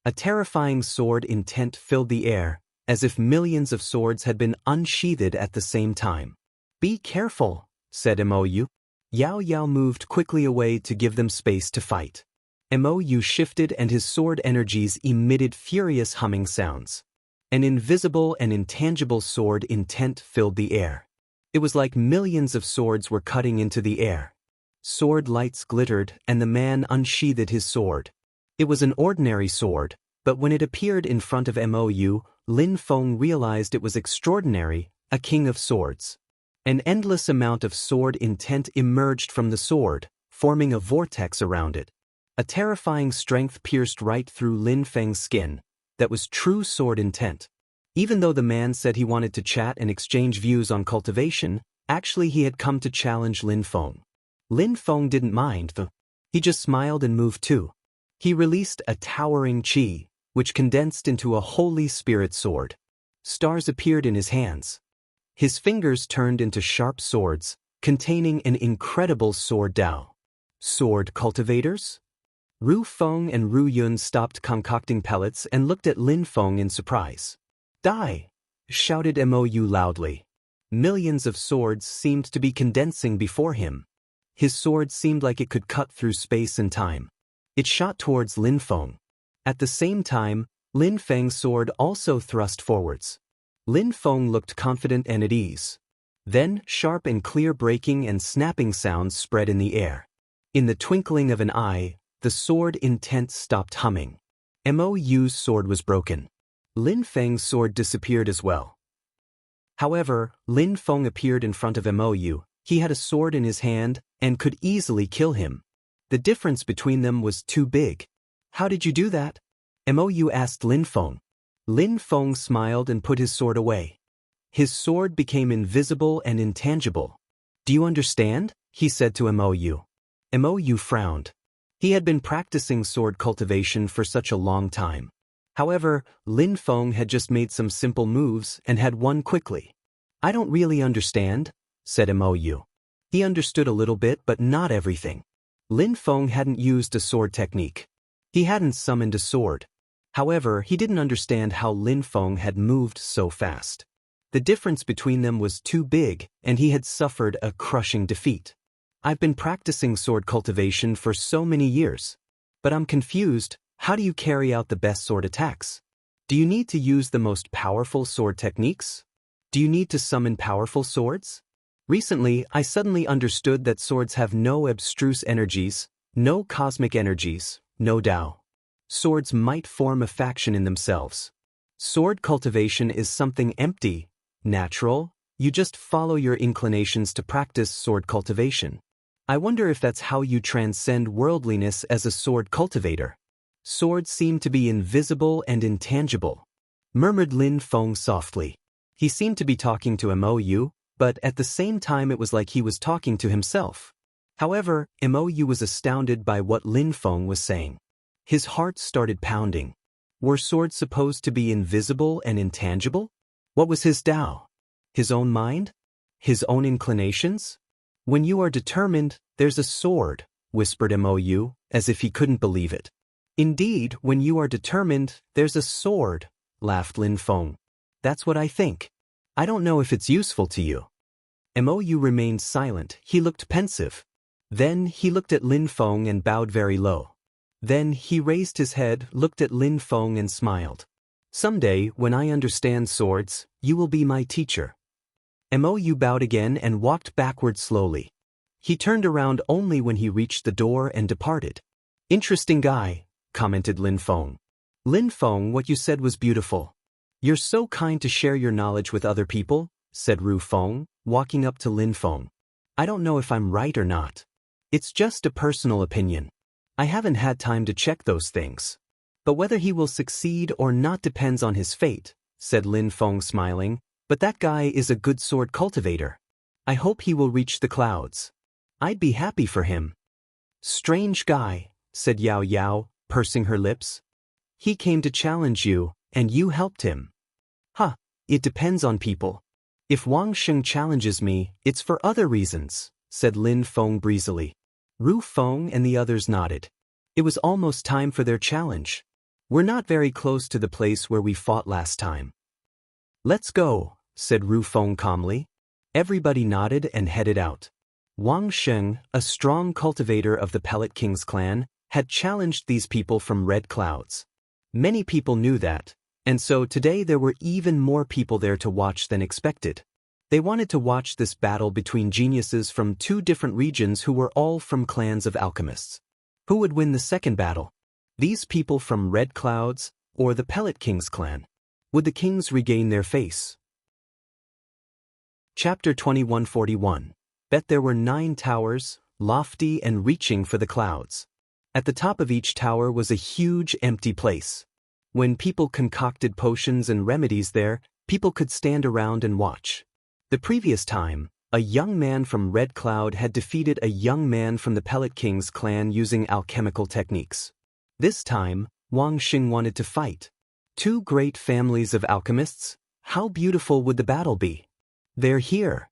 A terrifying sword intent filled the air, as if millions of swords had been unsheathed at the same time. "Be careful," said Mou. Yao Yao moved quickly away to give them space to fight. Mou shifted and his sword energies emitted furious humming sounds. An invisible and intangible sword intent filled the air. It was like millions of swords were cutting into the air. Sword lights glittered and the man unsheathed his sword. It was an ordinary sword, but when it appeared in front of Mou, Lin Feng realized it was extraordinary, a king of swords. An endless amount of sword intent emerged from the sword, forming a vortex around it. A terrifying strength pierced right through Lin Feng's skin. That was true sword intent. Even though the man said he wanted to chat and exchange views on cultivation, actually he had come to challenge Lin Feng. Lin Feng didn't mind, though. He just smiled and moved too. He released a towering qi, which condensed into a holy spirit sword. Stars appeared in his hands. His fingers turned into sharp swords, containing an incredible sword Dao. Sword cultivators? Ru Feng and Ru Yun stopped concocting pellets and looked at Lin Feng in surprise. "Die!" shouted Mou loudly. Millions of swords seemed to be condensing before him. His sword seemed like it could cut through space and time. It shot towards Lin Feng. At the same time, Lin Feng's sword also thrust forwards. Lin Feng looked confident and at ease. Then, sharp and clear breaking and snapping sounds spread in the air. In the twinkling of an eye, the sword intent stopped humming. Mou's sword was broken. Lin Feng's sword disappeared as well. However, Lin Feng appeared in front of Mou. He had a sword in his hand and could easily kill him. The difference between them was too big. How did you do that? Mou asked Lin Feng. Lin Feng smiled and put his sword away. His sword became invisible and intangible. Do you understand? He said to Mou. Mou frowned. He had been practicing sword cultivation for such a long time. However, Lin Feng had just made some simple moves and had won quickly. I don't really understand, said Mou. He understood a little bit but not everything. Lin Feng hadn't used a sword technique. He hadn't summoned a sword. However, he didn't understand how Lin Feng had moved so fast. The difference between them was too big, and he had suffered a crushing defeat. I've been practicing sword cultivation for so many years. But I'm confused, how do you carry out the best sword attacks? Do you need to use the most powerful sword techniques? Do you need to summon powerful swords? Recently, I suddenly understood that swords have no abstruse energies, no cosmic energies, no Tao. Swords might form a faction in themselves. Sword cultivation is something empty, natural, you just follow your inclinations to practice sword cultivation. I wonder if that's how you transcend worldliness as a sword cultivator. Swords seem to be invisible and intangible, murmured Lin Feng softly. He seemed to be talking to Mou, but at the same time it was like he was talking to himself. However, Mou was astounded by what Lin Feng was saying. His heart started pounding. Were swords supposed to be invisible and intangible? What was his Tao? His own mind? His own inclinations? When you are determined, there's a sword, whispered Mou, as if he couldn't believe it. Indeed, when you are determined, there's a sword, laughed Lin Feng. That's what I think. I don't know if it's useful to you. Mou remained silent. He looked pensive. Then he looked at Lin Feng and bowed very low. Then he raised his head, looked at Lin Feng and smiled. Someday, when I understand swords, you will be my teacher. Mou bowed again and walked backward slowly. He turned around only when he reached the door and departed. Interesting guy, commented Lin Feng. Lin Feng, what you said was beautiful. You're so kind to share your knowledge with other people, said Ru Feng, walking up to Lin Feng. I don't know if I'm right or not. It's just a personal opinion. I haven't had time to check those things. But whether he will succeed or not depends on his fate, said Lin Feng smiling, but that guy is a good sword cultivator. I hope he will reach the clouds. I'd be happy for him. Strange guy, said Yao Yao, pursing her lips. He came to challenge you, and you helped him. It depends on people. If Wang Sheng challenges me, it's for other reasons, said Lin Feng breezily. Ru Feng and the others nodded. It was almost time for their challenge. We're not very close to the place where we fought last time. Let's go, said Ru Feng calmly. Everybody nodded and headed out. Wang Sheng, a strong cultivator of the Pellet King's clan, had challenged these people from Red Clouds. Many people knew that, and so today there were even more people there to watch than expected. They wanted to watch this battle between geniuses from two different regions who were all from clans of alchemists. Who would win the second battle? These people from Red Clouds, or the Pellet King's clan? Would the kings regain their face? Chapter 2141. Bet there were 9 towers, lofty and reaching for the clouds. At the top of each tower was a huge empty place. When people concocted potions and remedies there, people could stand around and watch. The previous time, a young man from Red Cloud had defeated a young man from the Pellet King's clan using alchemical techniques. This time, Wang Xing wanted to fight. 2 great families of alchemists? How beautiful would the battle be? They're here.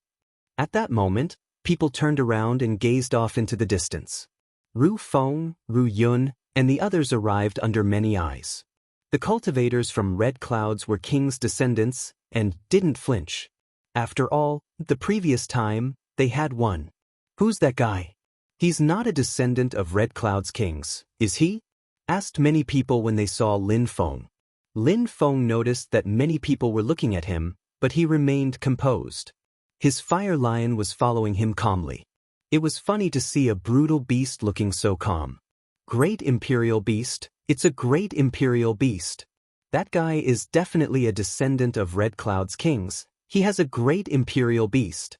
At that moment, people turned around and gazed off into the distance. Ru Feng, Ru Yun, and the others arrived under many eyes. The cultivators from Red Clouds were kings' descendants and didn't flinch. After all, the previous time, they had won. Who's that guy? He's not a descendant of Red Cloud's kings, is he? Asked many people when they saw Lin Feng. Lin Feng noticed that many people were looking at him, but he remained composed. His fire lion was following him calmly. It was funny to see a brutal beast looking so calm. Great imperial beast, it's a great imperial beast. That guy is definitely a descendant of Red Cloud's kings. He has a great imperial beast.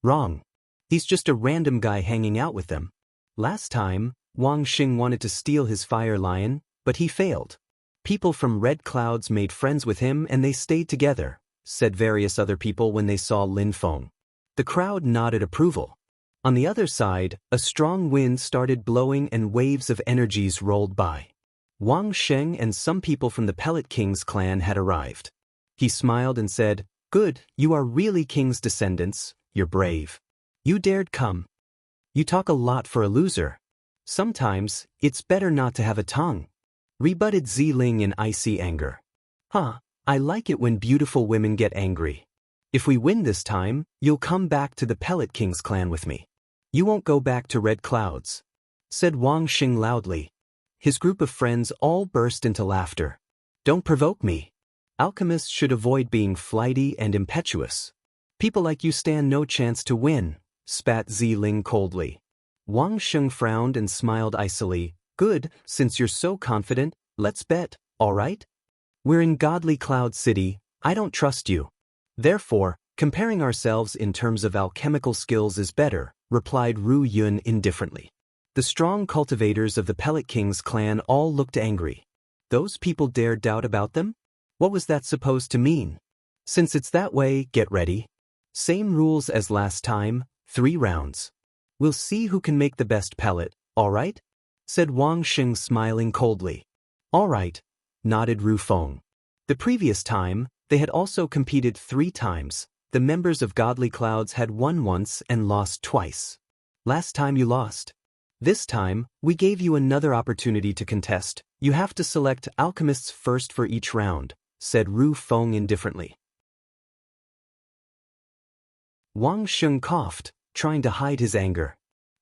Wrong. He's just a random guy hanging out with them. Last time, Wang Xing wanted to steal his fire lion, but he failed. People from Red Clouds made friends with him and they stayed together, said various other people when they saw Lin Feng. The crowd nodded approval. On the other side, a strong wind started blowing and waves of energies rolled by. Wang Sheng and some people from the Pellet King's clan had arrived. He smiled and said, "Good, you are really king's descendants, you're brave. You dared come. You talk a lot for a loser. Sometimes, it's better not to have a tongue," rebutted Ziling in icy anger. "Huh, I like it when beautiful women get angry. If we win this time, you'll come back to the Pellet King's clan with me. You won't go back to Red Clouds," said Wang Xing loudly. His group of friends all burst into laughter. "Don't provoke me. Alchemists should avoid being flighty and impetuous. People like you stand no chance to win," spat Ziling coldly. Wang Xing frowned and smiled icily. "Good, since you're so confident, let's bet, all right? We're in Godly Cloud City, I don't trust you. Therefore, comparing ourselves in terms of alchemical skills is better," replied Ru Yun indifferently. The strong cultivators of the Pellet King's clan all looked angry. Those people dared doubt about them? What was that supposed to mean? Since it's that way, get ready. Same rules as last time, 3 rounds. We'll see who can make the best pellet, all right? Said Wang Xing smiling coldly. All right, nodded Ru Feng. The previous time, they had also competed 3 times. The members of Godly Clouds had won once and lost twice. Last time you lost. This time, we gave you another opportunity to contest. You have to select alchemists first for each round, said Ru Feng indifferently. Wang Xing coughed, trying to hide his anger.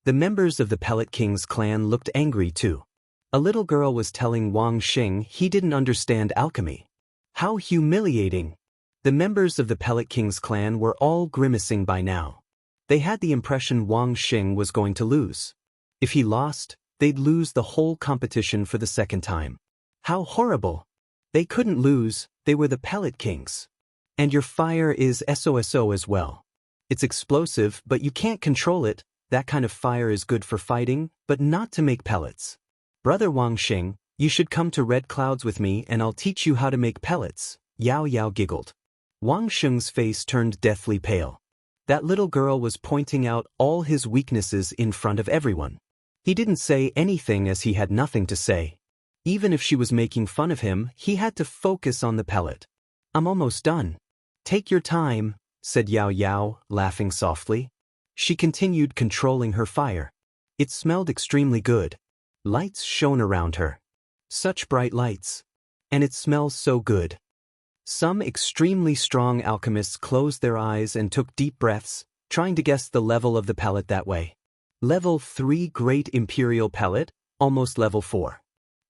The members of the Pellet King's clan looked angry too. A little girl was telling Wang Xing he didn't understand alchemy. How humiliating! The members of the Pellet King's clan were all grimacing by now. They had the impression Wang Xing was going to lose. If he lost, they'd lose the whole competition for the second time. How horrible! They couldn't lose, they were the Pellet Kings. And your fire is SOSO as well. It's explosive, but you can't control it. That kind of fire is good for fighting, but not to make pellets. Brother Wang Xing, you should come to Red Clouds with me and I'll teach you how to make pellets, Yao Yao giggled. Wang Xing's face turned deathly pale. That little girl was pointing out all his weaknesses in front of everyone. He didn't say anything as he had nothing to say. Even if she was making fun of him, he had to focus on the pellet. I'm almost done. Take your time, said Yao Yao, laughing softly. She continued controlling her fire. It smelled extremely good. Lights shone around her. Such bright lights. And it smells so good. Some extremely strong alchemists closed their eyes and took deep breaths, trying to guess the level of the pellet that way. Level 3 Great Imperial Pellet, almost level 4.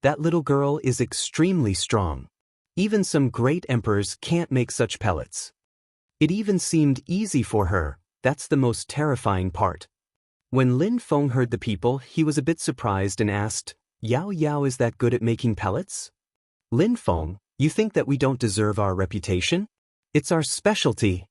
That little girl is extremely strong. Even some great emperors can't make such pellets. It even seemed easy for her, that's the most terrifying part. When Lin Feng heard the people, he was a bit surprised and asked, Yao Yao is that good at making pellets? Lin Feng, you think that we don't deserve our reputation? It's our specialty.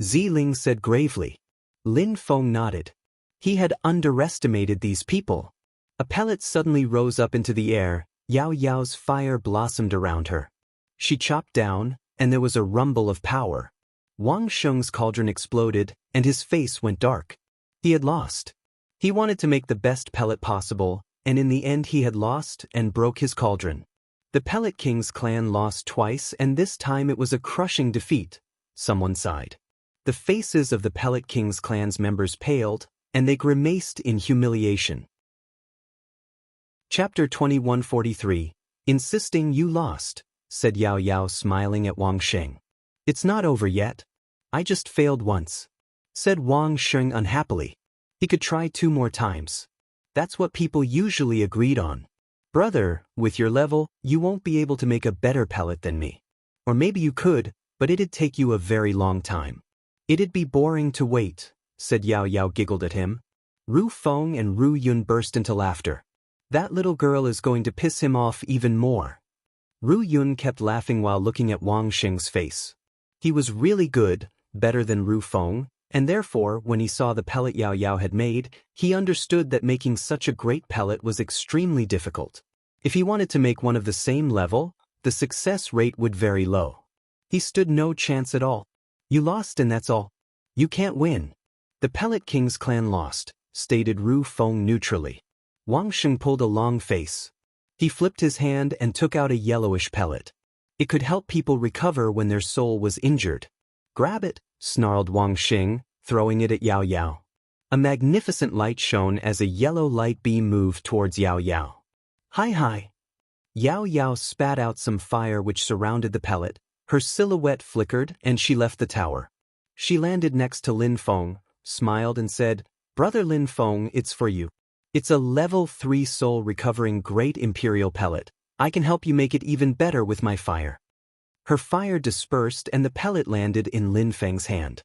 Ziling said gravely. Lin Feng nodded. He had underestimated these people. A pellet suddenly rose up into the air, Yao Yao's fire blossomed around her. She chopped down, and there was a rumble of power. Wang Xing's cauldron exploded, and his face went dark. He had lost. He wanted to make the best pellet possible, and in the end he had lost and broke his cauldron. The Pellet King's clan lost twice, and this time it was a crushing defeat. Someone sighed. The faces of the Pellet King's clan's members paled, and they grimaced in humiliation. Chapter 2143, Insisting you lost, said Yao Yao smiling at Wang Xing. It's not over yet. I just failed once, said Wang Xing unhappily. He could try 2 more times. That's what people usually agreed on. Brother, with your level, you won't be able to make a better pellet than me. Or maybe you could, but it'd take you a very long time. It'd be boring to wait, said Yao Yao giggled at him. Ru Feng and Ru Yun burst into laughter. That little girl is going to piss him off even more. Ru Yun kept laughing while looking at Wang Xing's face. He was really good, better than Ru Feng, and therefore, when he saw the pellet Yao Yao had made, he understood that making such a great pellet was extremely difficult. If he wanted to make one of the same level, the success rate would very low. He stood no chance at all. You lost and that's all. You can't win. The Pellet King's clan lost, stated Ru Feng neutrally. Wang Xing pulled a long face. He flipped his hand and took out a yellowish pellet. It could help people recover when their soul was injured. Grab it, snarled Wang Xing, throwing it at Yao Yao. A magnificent light shone as a yellow light beam moved towards Yao Yao. Hi hi. Yao Yao spat out some fire which surrounded the pellet. Her silhouette flickered and she left the tower. She landed next to Lin Feng, smiled and said, Brother Lin Feng, it's for you. It's a level 3 soul recovering great imperial pellet. I can help you make it even better with my fire. Her fire dispersed and the pellet landed in Lin Feng's hand.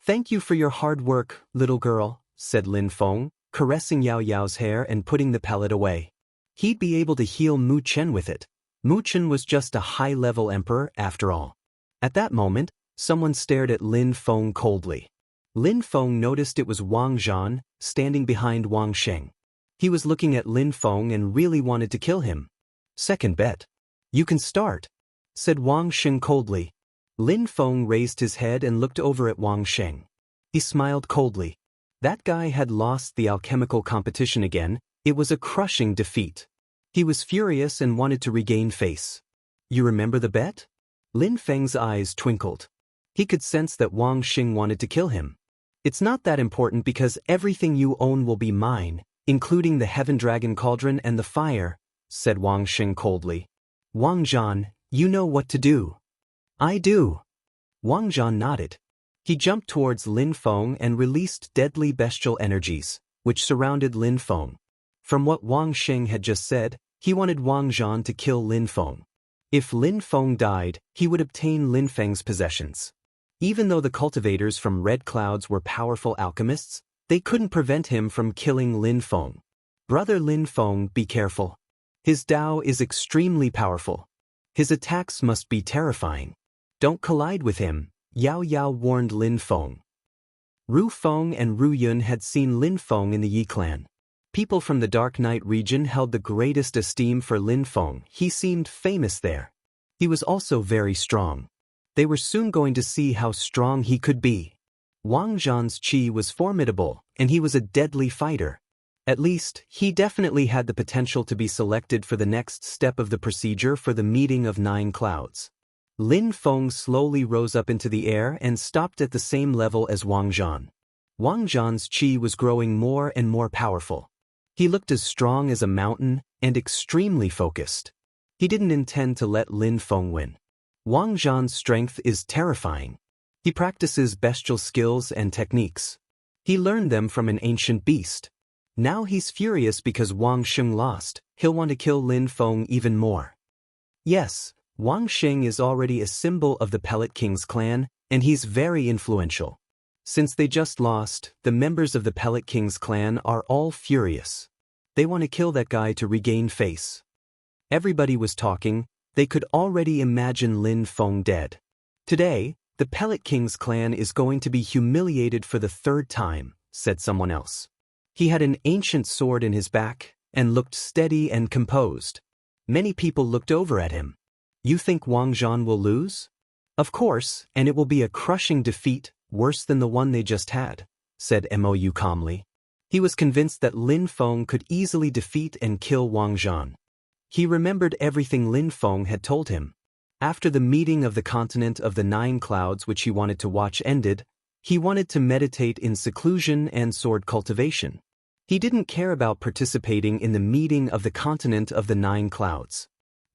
Thank you for your hard work, little girl, said Lin Feng, caressing Yao Yao's hair and putting the pellet away. He'd be able to heal Mu Chen with it. Mu Chen was just a high-level emperor after all. At that moment, someone stared at Lin Feng coldly. Lin Feng noticed it was Wang Zhan, standing behind Wang Xing. He was looking at Lin Feng and really wanted to kill him. Second bet. You can start, said Wang Xing coldly. Lin Feng raised his head and looked over at Wang Xing. He smiled coldly. That guy had lost the alchemical competition again. It was a crushing defeat. He was furious and wanted to regain face. You remember the bet? Lin Feng's eyes twinkled. He could sense that Wang Xing wanted to kill him. It's not that important because everything you own will be mine, including the Heaven Dragon Cauldron and the fire, said Wang Xing coldly. Wang Zhan, you know what to do. I do. Wang Zhan nodded. He jumped towards Lin Feng and released deadly bestial energies, which surrounded Lin Feng. From what Wang Xing had just said, he wanted Wang Zhan to kill Lin Feng. If Lin Feng died, he would obtain Lin Feng's possessions. Even though the cultivators from Red Clouds were powerful alchemists, they couldn't prevent him from killing Lin Feng. Brother Lin Feng, be careful. His Dao is extremely powerful. His attacks must be terrifying. Don't collide with him, Yao Yao warned Lin Feng. Ru Feng and Ru Yun had seen Lin Feng in the Yi clan. People from the Dark Night region held the greatest esteem for Lin Feng. He seemed famous there. He was also very strong. They were soon going to see how strong he could be. Wang Zhan's chi was formidable, and he was a deadly fighter. At least, he definitely had the potential to be selected for the next step of the procedure for the meeting of 9 clouds. Lin Feng slowly rose up into the air and stopped at the same level as Wang Zhan. Wang Zhan's chi was growing more and more powerful. He looked as strong as a mountain and extremely focused. He didn't intend to let Lin Feng win. Wang Zhan's strength is terrifying. He practices bestial skills and techniques. He learned them from an ancient beast. Now he's furious because Wang Xing lost. He'll want to kill Lin Feng even more. Yes, Wang Xing is already a symbol of the Pellet King's clan, and he's very influential. Since they just lost, the members of the Pellet King's clan are all furious. They want to kill that guy to regain face. Everybody was talking. They could already imagine Lin Feng dead. Today, the Pellet King's clan is going to be humiliated for the 3rd time, said someone else. He had an ancient sword in his back and looked steady and composed. Many people looked over at him. You think Wang Zhan will lose? Of course, and it will be a crushing defeat, worse than the one they just had, said Mou calmly. He was convinced that Lin Feng could easily defeat and kill Wang Zhan. He remembered everything Lin Feng had told him. After the meeting of the continent of the 9 clouds which he wanted to watch ended, he wanted to meditate in seclusion and sword cultivation. He didn't care about participating in the meeting of the continent of the 9 clouds.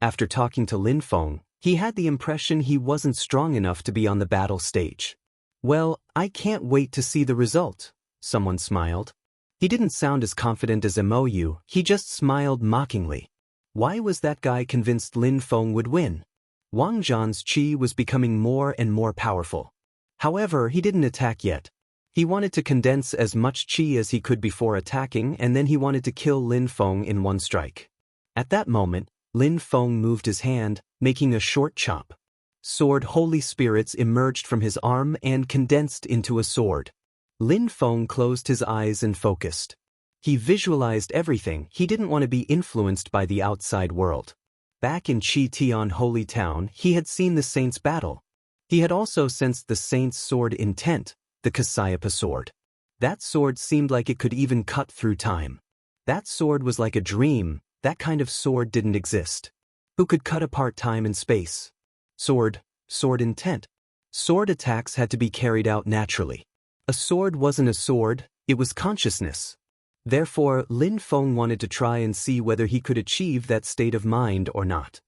After talking to Lin Feng, he had the impression he wasn't strong enough to be on the battle stage. Well, I can't wait to see the result, someone smiled. He didn't sound as confident as Mou, he just smiled mockingly. Why was that guy convinced Lin Feng would win? Wang Zhan's qi was becoming more and more powerful. However, he didn't attack yet. He wanted to condense as much qi as he could before attacking, and then he wanted to kill Lin Feng in one strike. At that moment, Lin Feng moved his hand, making a short chop. Sword holy spirits emerged from his arm and condensed into a sword. Lin Feng closed his eyes and focused. He visualized everything. He didn't want to be influenced by the outside world. Back in Chi Tian Holy Town, he had seen the saints battle. He had also sensed the saints' sword intent, the Kasyapa sword. That sword seemed like it could even cut through time. That sword was like a dream. That kind of sword didn't exist. Who could cut apart time and space? Sword intent. Sword attacks had to be carried out naturally. A sword wasn't a sword, it was consciousness. Therefore, Lin Feng wanted to try and see whether he could achieve that state of mind or not.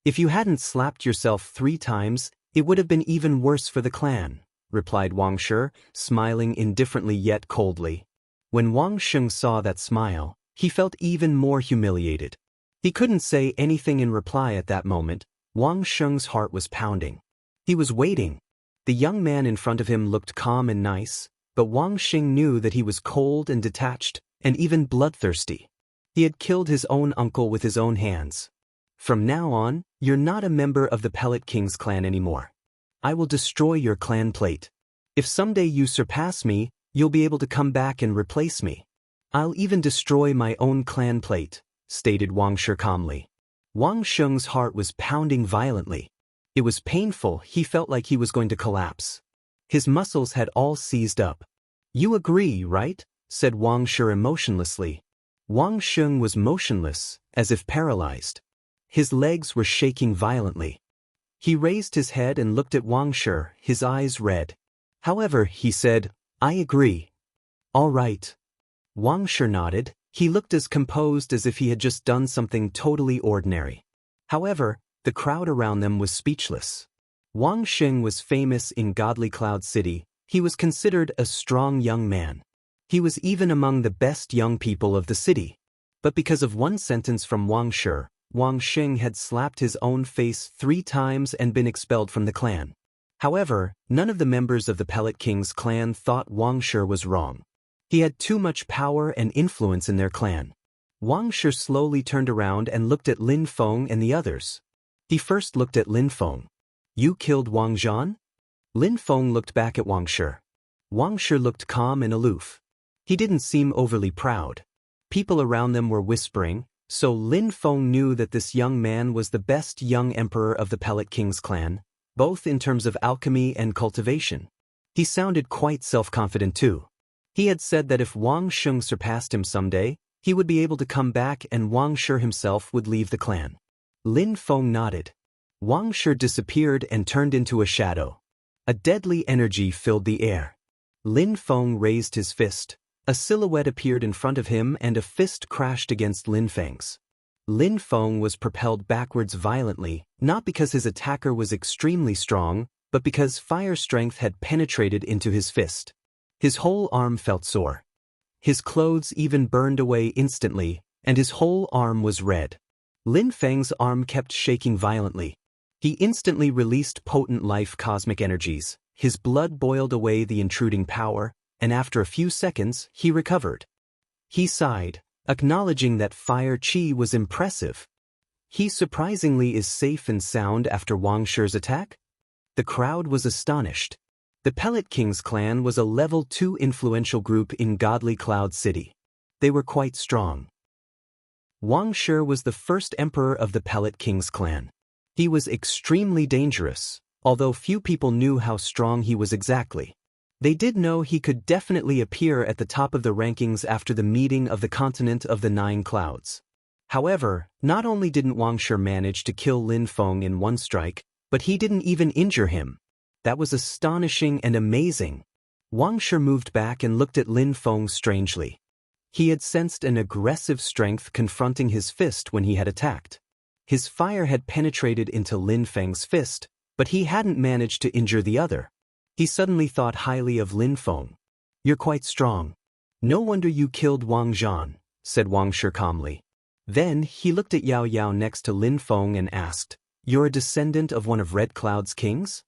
If you hadn't slapped yourself 3 times, it would have been even worse for the clan, replied Wang Shi, smiling indifferently yet coldly. When Wang Sheng saw that smile, he felt even more humiliated. He couldn't say anything in reply at that moment. Wang Sheng's heart was pounding. He was waiting. The young man in front of him looked calm and nice, but Wang Sheng knew that he was cold and detached, and even bloodthirsty. He had killed his own uncle with his own hands. From now on, you're not a member of the Pellet King's clan anymore. I will destroy your clan plate. If someday you surpass me, you'll be able to come back and replace me. I'll even destroy my own clan plate, stated Wang Shi calmly. Wang Sheng's heart was pounding violently. It was painful. He felt like he was going to collapse. His muscles had all seized up. You agree, right? Said Wang Shi emotionlessly. Wang Sheng was motionless, as if paralyzed. His legs were shaking violently. He raised his head and looked at Wang Shi, his eyes red. However, he said, I agree. All right. Wang Shi nodded. He looked as composed as if he had just done something totally ordinary. However, the crowd around them was speechless. Wang Sheng was famous in Godly Cloud City. He was considered a strong young man. He was even among the best young people of the city. But because of one sentence from Wang Shi, Wang Sheng had slapped his own face 3 times and been expelled from the clan. However, none of the members of the Pellet King's clan thought Wang Shi was wrong. He had too much power and influence in their clan. Wang Shi slowly turned around and looked at Lin Feng and the others. He first looked at Lin Feng. You killed Wang Zhan? Lin Feng looked back at Wang Shi. Wang Shi looked calm and aloof. He didn't seem overly proud. People around them were whispering, so Lin Feng knew that this young man was the best young emperor of the Pellet King's clan, both in terms of alchemy and cultivation. He sounded quite self-confident too. He had said that if Wang Sheng surpassed him someday, he would be able to come back and Wang Shi himself would leave the clan. Lin Feng nodded. Wang Shi disappeared and turned into a shadow. A deadly energy filled the air. Lin Feng raised his fist. A silhouette appeared in front of him and a fist crashed against Lin Feng's. Lin Feng was propelled backwards violently, not because his attacker was extremely strong, but because fire strength had penetrated into his fist. His whole arm felt sore. His clothes even burned away instantly, and his whole arm was red. Lin Feng's arm kept shaking violently. He instantly released potent life cosmic energies. His blood boiled away the intruding power, and after a few seconds, he recovered. He sighed, acknowledging that fire qi was impressive. He surprisingly is safe and sound after Wang Shi's attack? The crowd was astonished. The Pellet King's clan was a level 2 influential group in Godly Cloud City. They were quite strong. Wang Shi was the first emperor of the Pellet King's clan. He was extremely dangerous, although few people knew how strong he was exactly. They did know he could definitely appear at the top of the rankings after the meeting of the continent of the 9 clouds. However, not only didn't Wang Shi manage to kill Lin Feng in one strike, but he didn't even injure him. That was astonishing and amazing. Wang Shi moved back and looked at Lin Feng strangely. He had sensed an aggressive strength confronting his fist when he had attacked. His fire had penetrated into Lin Feng's fist, but he hadn't managed to injure the other. He suddenly thought highly of Lin Feng. You're quite strong. No wonder you killed Wang Zhan, said Wang Shi calmly. Then he looked at Yao Yao next to Lin Feng and asked, You're a descendant of one of Red Cloud's kings?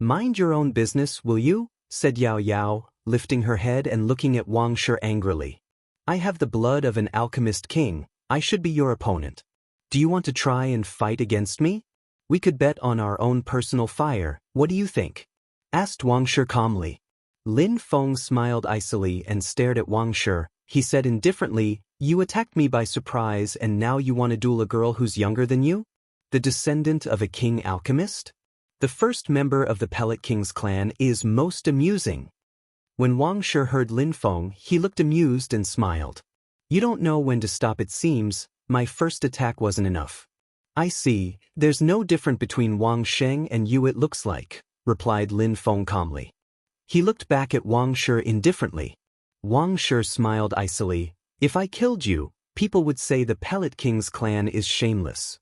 Mind your own business, will you? Said Yao Yao, lifting her head and looking at Wang Shi angrily. I have the blood of an alchemist king. I should be your opponent. Do you want to try and fight against me? We could bet on our own personal fire. What do you think? Asked Wang Shi calmly. Lin Feng smiled icily and stared at Wang Shi. He said indifferently, You attacked me by surprise and now you want to duel a girl who's younger than you? The descendant of a king alchemist? The first member of the Pellet King's clan is most amusing. When Wang Shi heard Lin Feng, he looked amused and smiled. You don't know when to stop, it seems. My first attack wasn't enough. I see, there's no difference between Wang Sheng and you, it looks like, replied Lin Feng calmly. He looked back at Wang Shi indifferently. Wang Shi smiled icily. If I killed you, people would say the Pellet King's clan is shameless.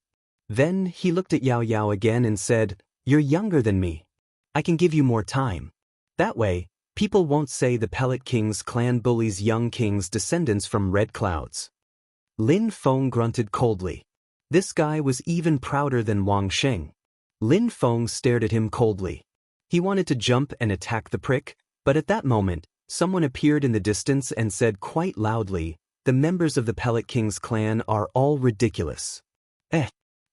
Then he looked at Yao Yao again and said, You're younger than me. I can give you more time. That way, people won't say the Pellet King's clan bullies young king's descendants from Red Clouds. Lin Feng grunted coldly. This guy was even prouder than Wang Sheng. Lin Feng stared at him coldly. He wanted to jump and attack the prick, but at that moment, someone appeared in the distance and said quite loudly, The members of the Pellet King's clan are all ridiculous.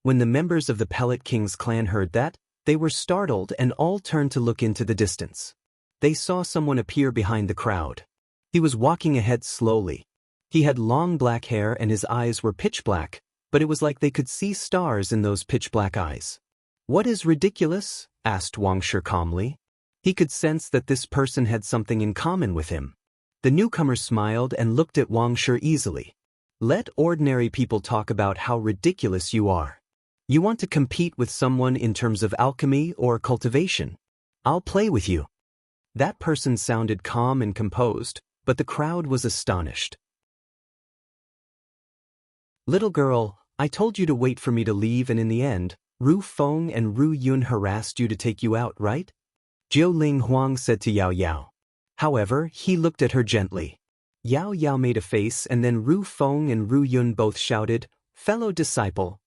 When the members of the Pellet King's clan heard that, they were startled and all turned to look into the distance. They saw someone appear behind the crowd. He was walking ahead slowly. He had long black hair and his eyes were pitch black, but it was like they could see stars in those pitch black eyes. What is ridiculous? Asked Wang Shi calmly. He could sense that this person had something in common with him. The newcomer smiled and looked at Wang Shi easily. Let ordinary people talk about how ridiculous you are. You want to compete with someone in terms of alchemy or cultivation? I'll play with you. That person sounded calm and composed, but the crowd was astonished. Little girl, I told you to wait for me to leave and in the end, Ru Feng and Ru Yun harassed you to take you out, right? Jiu Ling Huang said to Yao Yao. However, he looked at her gently. Yao Yao made a face and then Ru Feng and Ru Yun both shouted, Fellow disciple.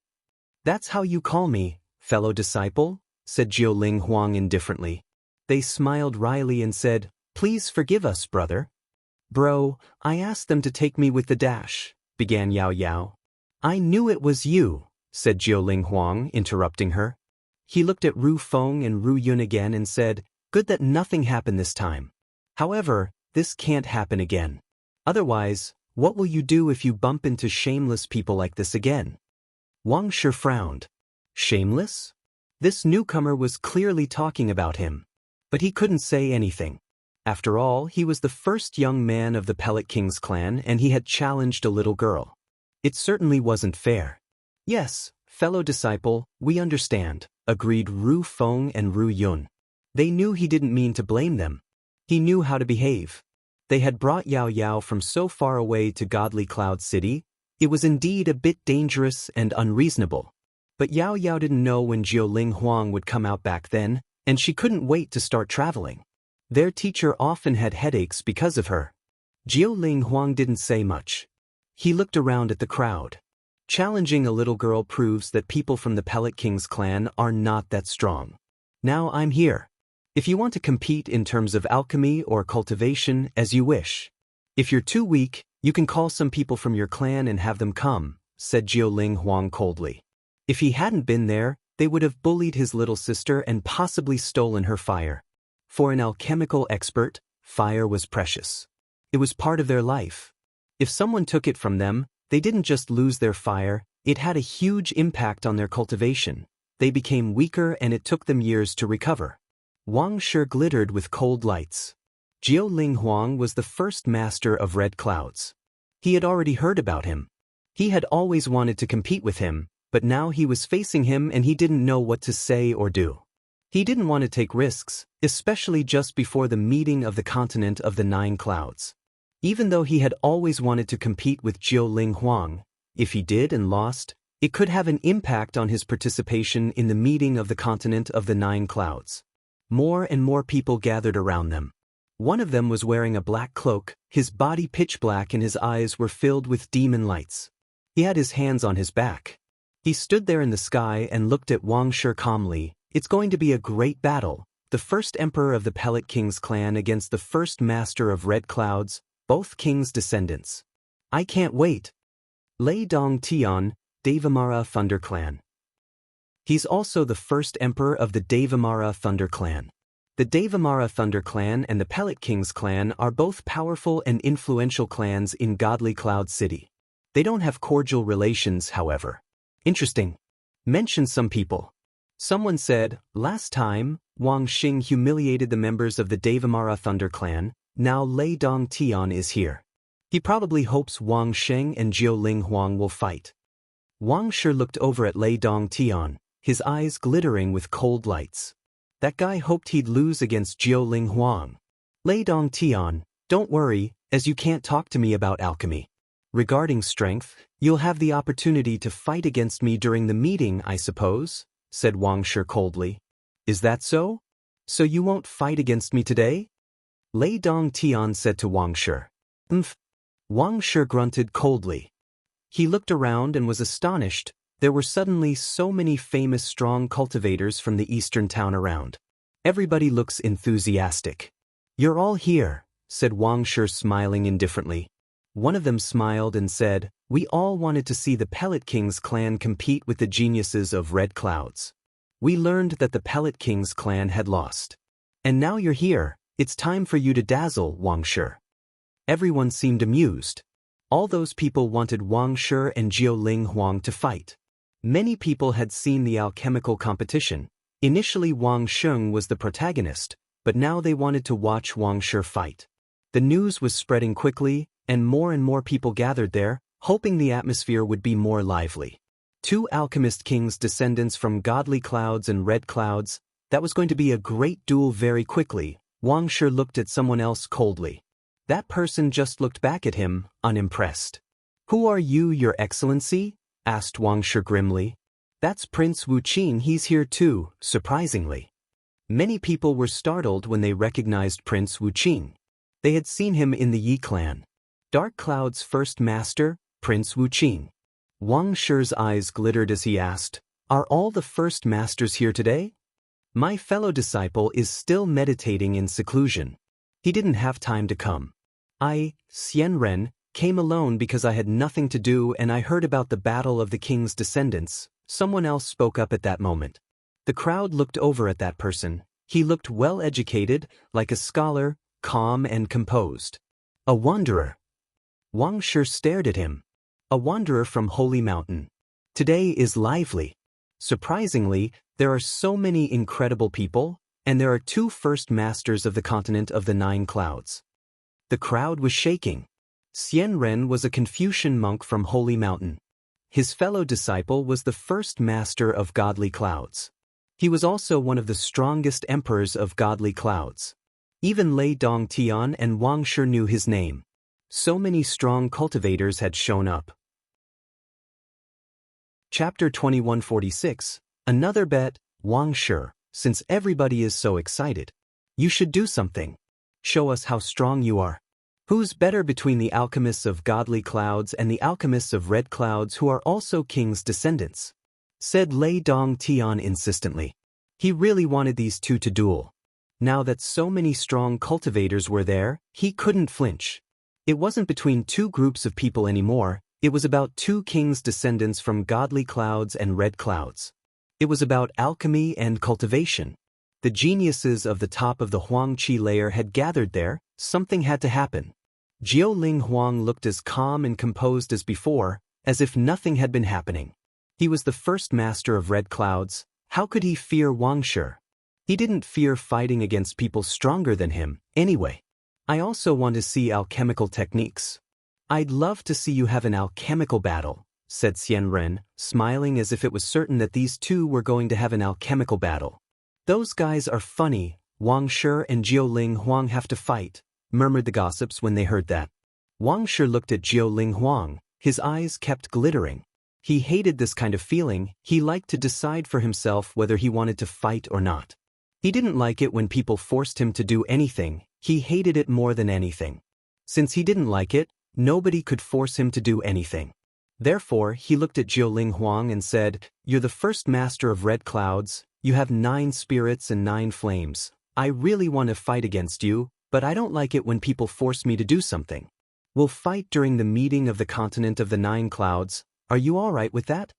That's how you call me, fellow disciple? Said Jiu Ling Huang indifferently. They smiled wryly and said, Please forgive us, brother. Bro, I asked them to take me with the dash, began Yao Yao. I knew it was you, said Jiu Ling Huang, interrupting her. He looked at Ru Feng and Ru Yun again and said, Good that nothing happened this time. However, this can't happen again. Otherwise, what will you do if you bump into shameless people like this again? Wang Shi frowned. Shameless? This newcomer was clearly talking about him. But he couldn't say anything. After all, he was the first young man of the Pellet King's clan and he had challenged a little girl. It certainly wasn't fair. Yes, fellow disciple, we understand, agreed Ru Feng and Ru Yun. They knew he didn't mean to blame them. He knew how to behave. They had brought Yao Yao from so far away to Godly Cloud City. It was indeed a bit dangerous and unreasonable. But Yao Yao didn't know when Jiu Ling Huang would come out back then, and she couldn't wait to start traveling. Their teacher often had headaches because of her. Jiu Ling Huang didn't say much. He looked around at the crowd. Challenging a little girl proves that people from the Pellet King's clan are not that strong. Now I'm here. If you want to compete in terms of alchemy or cultivation, as you wish. If you're too weak, you can call some people from your clan and have them come, said Jiu Ling Huang coldly. If he hadn't been there, they would have bullied his little sister and possibly stolen her fire. For an alchemical expert, fire was precious. It was part of their life. If someone took it from them, they didn't just lose their fire, it had a huge impact on their cultivation. They became weaker and it took them years to recover. Wang Shi glittered with cold lights. Jiu Ling Huang was the first master of Red Clouds. He had already heard about him. He had always wanted to compete with him, but now he was facing him and he didn't know what to say or do. He didn't want to take risks, especially just before the meeting of the continent of the Nine Clouds. Even though he had always wanted to compete with Jiu Ling Huang, if he did and lost, it could have an impact on his participation in the meeting of the continent of the Nine Clouds. More and more people gathered around them. One of them was wearing a black cloak, his body pitch black and his eyes were filled with demon lights. He had his hands on his back. He stood there in the sky and looked at Wang Shi calmly. It's going to be a great battle. The first emperor of the Pellet King's clan against the first master of Red Clouds, both kings' descendants. I can't wait. Lei Dong Tian, Devamara Thunder Clan. He's also the first emperor of the Devamara Thunder Clan. The Devamara Thunder Clan and the Pellet King's clan are both powerful and influential clans in Godly Cloud City. They don't have cordial relations, however. Interesting. Mention some people. Someone said, last time, Wang Xing humiliated the members of the Devamara Thunder Clan, now Lei Dong Tian is here. He probably hopes Wang Sheng and Jiao Ling Huang will fight. Wang Shi looked over at Lei Dong Tian, his eyes glittering with cold lights. That guy hoped he'd lose against Jiao Ling Huang. Lei Dong Tian, don't worry, as you can't talk to me about alchemy. Regarding strength, you'll have the opportunity to fight against me during the meeting, I suppose, said Wang Shi coldly. Is that so? So you won't fight against me today? Lei Dong Tian said to Wang Shi. Wang Shi grunted coldly. He looked around and was astonished. There were suddenly so many famous strong cultivators from the eastern town around. Everybody looks enthusiastic. You're all here, said Wang Shi smiling indifferently. One of them smiled and said, we all wanted to see the Pellet King's clan compete with the geniuses of Red Clouds. We learned that the Pellet King's clan had lost. And now you're here, it's time for you to dazzle, Wang Shi. Everyone seemed amused. All those people wanted Wang Shi and Jiao Ling Huang to fight. Many people had seen the alchemical competition. Initially Wang Sheng was the protagonist, but now they wanted to watch Wang Shi fight. The news was spreading quickly, and more people gathered there, hoping the atmosphere would be more lively. Two alchemist kings' descendants from Godly Clouds and Red Clouds, that was going to be a great duel very quickly. Wang Shi looked at someone else coldly. That person just looked back at him, unimpressed. Who are you, Your Excellency? Asked Wang Shi grimly. That's Prince Wu Qin, he's here too, surprisingly. Many people were startled when they recognized Prince Wu Qin. They had seen him in the Yi clan. Dark Cloud's first master, Prince Wu Qin. Wang Shi's eyes glittered as he asked, are all the first masters here today? My fellow disciple is still meditating in seclusion. He didn't have time to come. I, Xian Ren, came alone because I had nothing to do and I heard about the battle of the king's descendants. Someone else spoke up at that moment. The crowd looked over at that person. He looked well educated, like a scholar, calm and composed. A wanderer. Wang Shi stared at him. A wanderer from Holy Mountain. Today is lively. Surprisingly, there are so many incredible people, and there are two first masters of the continent of the Nine Clouds. The crowd was shaking. Xian Ren was a Confucian monk from Holy Mountain. His fellow disciple was the first master of Godly Clouds. He was also one of the strongest emperors of Godly Clouds. Even Lei Dong Tian and Wang Shi knew his name. So many strong cultivators had shown up. Chapter 2146. Another bet, Wang Shi, since everybody is so excited. You should do something. Show us how strong you are. Who's better between the alchemists of Godly Clouds and the alchemists of Red Clouds who are also king's descendants? Said Lei Dong Tian insistently. He really wanted these two to duel. Now that so many strong cultivators were there, he couldn't flinch. It wasn't between two groups of people anymore, it was about two king's descendants from Godly Clouds and Red Clouds. It was about alchemy and cultivation. The geniuses of the top of the Huangqi layer had gathered there, something had to happen. Jiao Ling Huang looked as calm and composed as before, as if nothing had been happening. He was the first master of Red Clouds. How could he fear Wang Shi? He didn't fear fighting against people stronger than him, anyway. I also want to see alchemical techniques. I'd love to see you have an alchemical battle, said Xian Ren, smiling as if it was certain that these two were going to have an alchemical battle. Those guys are funny, Wang Shi and Jiao Ling Huang have to fight, murmured the gossips when they heard that. Wang Shi looked at Jiao Ling Huang, his eyes kept glittering. He hated this kind of feeling, he liked to decide for himself whether he wanted to fight or not. He didn't like it when people forced him to do anything, He hated it more than anything. Since he didn't like it, nobody could force him to do anything. Therefore, he looked at Jiuling Huang and said, "You're the first master of red clouds, you have 9 spirits and 9 flames. I really want to fight against you, but I don't like it when people force me to do something. We'll fight during the meeting of the continent of the 9 clouds. Are you all right with that?"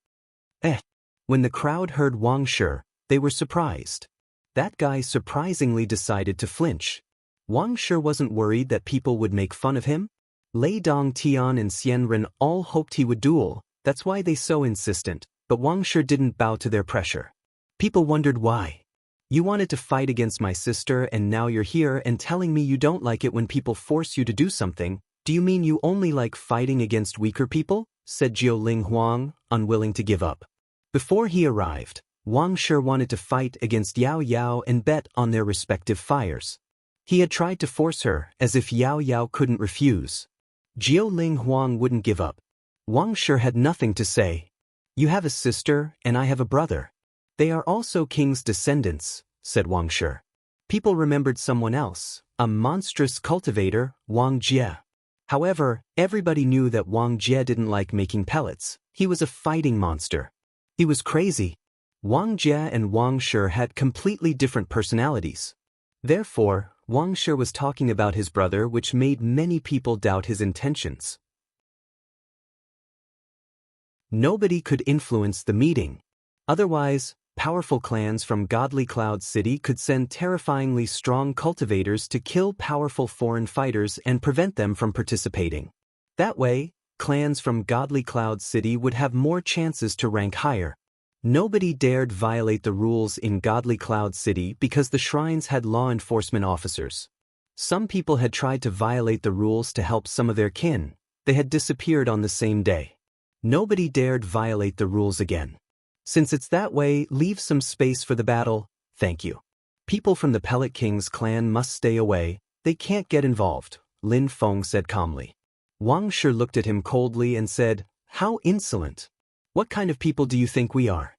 When the crowd heard Wang Shi, they were surprised. That guy surprisingly decided to flinch. Wang Shi wasn't worried that people would make fun of him. Lei Dongtian and Xian Ren all hoped he would duel, that's why they so insistent, but Wang Shi didn't bow to their pressure. People wondered why. "You wanted to fight against my sister and now you're here and telling me you don't like it when people force you to do something. Do you mean you only like fighting against weaker people?" said Jiuling Huang, unwilling to give up. Before he arrived, Wang Shi wanted to fight against Yao Yao and bet on their respective fires. He had tried to force her, as if Yao Yao couldn't refuse. Jiuling Huang wouldn't give up. Wang Shi had nothing to say. "You have a sister, and I have a brother. They are also king's descendants," said Wang Shi. People remembered someone else, a monstrous cultivator, Wang Jie. However, everybody knew that Wang Jie didn't like making pellets. He was a fighting monster. He was crazy. Wang Jie and Wang Shi had completely different personalities. Therefore, Wang Shi was talking about his brother, which made many people doubt his intentions. Nobody could influence the meeting. Otherwise, powerful clans from Godly Cloud City could send terrifyingly strong cultivators to kill powerful foreign fighters and prevent them from participating. That way, clans from Godly Cloud City would have more chances to rank higher. Nobody dared violate the rules in Godly Cloud City because the shrines had law enforcement officers. Some people had tried to violate the rules to help some of their kin. They had disappeared on the same day. Nobody dared violate the rules again. Since it's that way, leave some space for the battle, thank you. People from the Pellet King's clan must stay away, they can't get involved, Lin Feng said calmly. Wang Shi looked at him coldly and said, "How insolent! What kind of people do you think we are?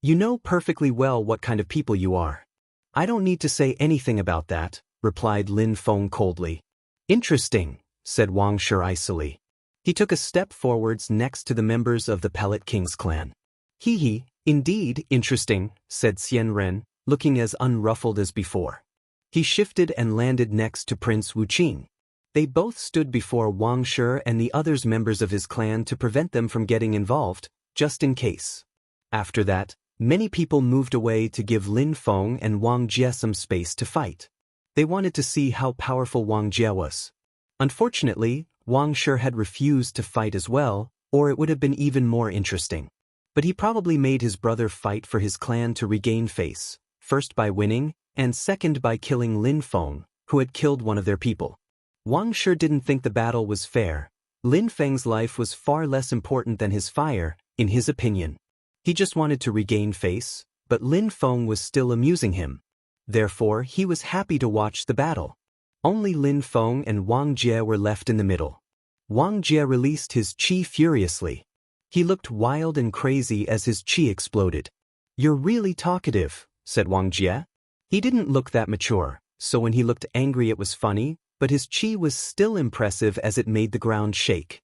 You know perfectly well what kind of people you are." "I don't need to say anything about that," replied Lin Feng coldly. "Interesting," said Wang Shi icily. He took a step forwards next to the members of the Pellet King's clan. "Hee, indeed, interesting," said Xian Ren, looking as unruffled as before. He shifted and landed next to Prince Wuqing. They both stood before Wang Shi and the other members of his clan to prevent them from getting involved, just in case. After that, many people moved away to give Lin Feng and Wang Jie some space to fight. They wanted to see how powerful Wang Jie was. Unfortunately, Wang Shi had refused to fight as well, or it would have been even more interesting. But he probably made his brother fight for his clan to regain face, first by winning, and second by killing Lin Feng, who had killed one of their people. Wang Shi didn't think the battle was fair. Lin Feng's life was far less important than his fire, in his opinion. He just wanted to regain face, but Lin Feng was still amusing him. Therefore, he was happy to watch the battle. Only Lin Feng and Wang Jie were left in the middle. Wang Jie released his qi furiously. He looked wild and crazy as his qi exploded. "You're really talkative," said Wang Jie. He didn't look that mature, so when he looked angry it was funny, but his qi was still impressive as it made the ground shake.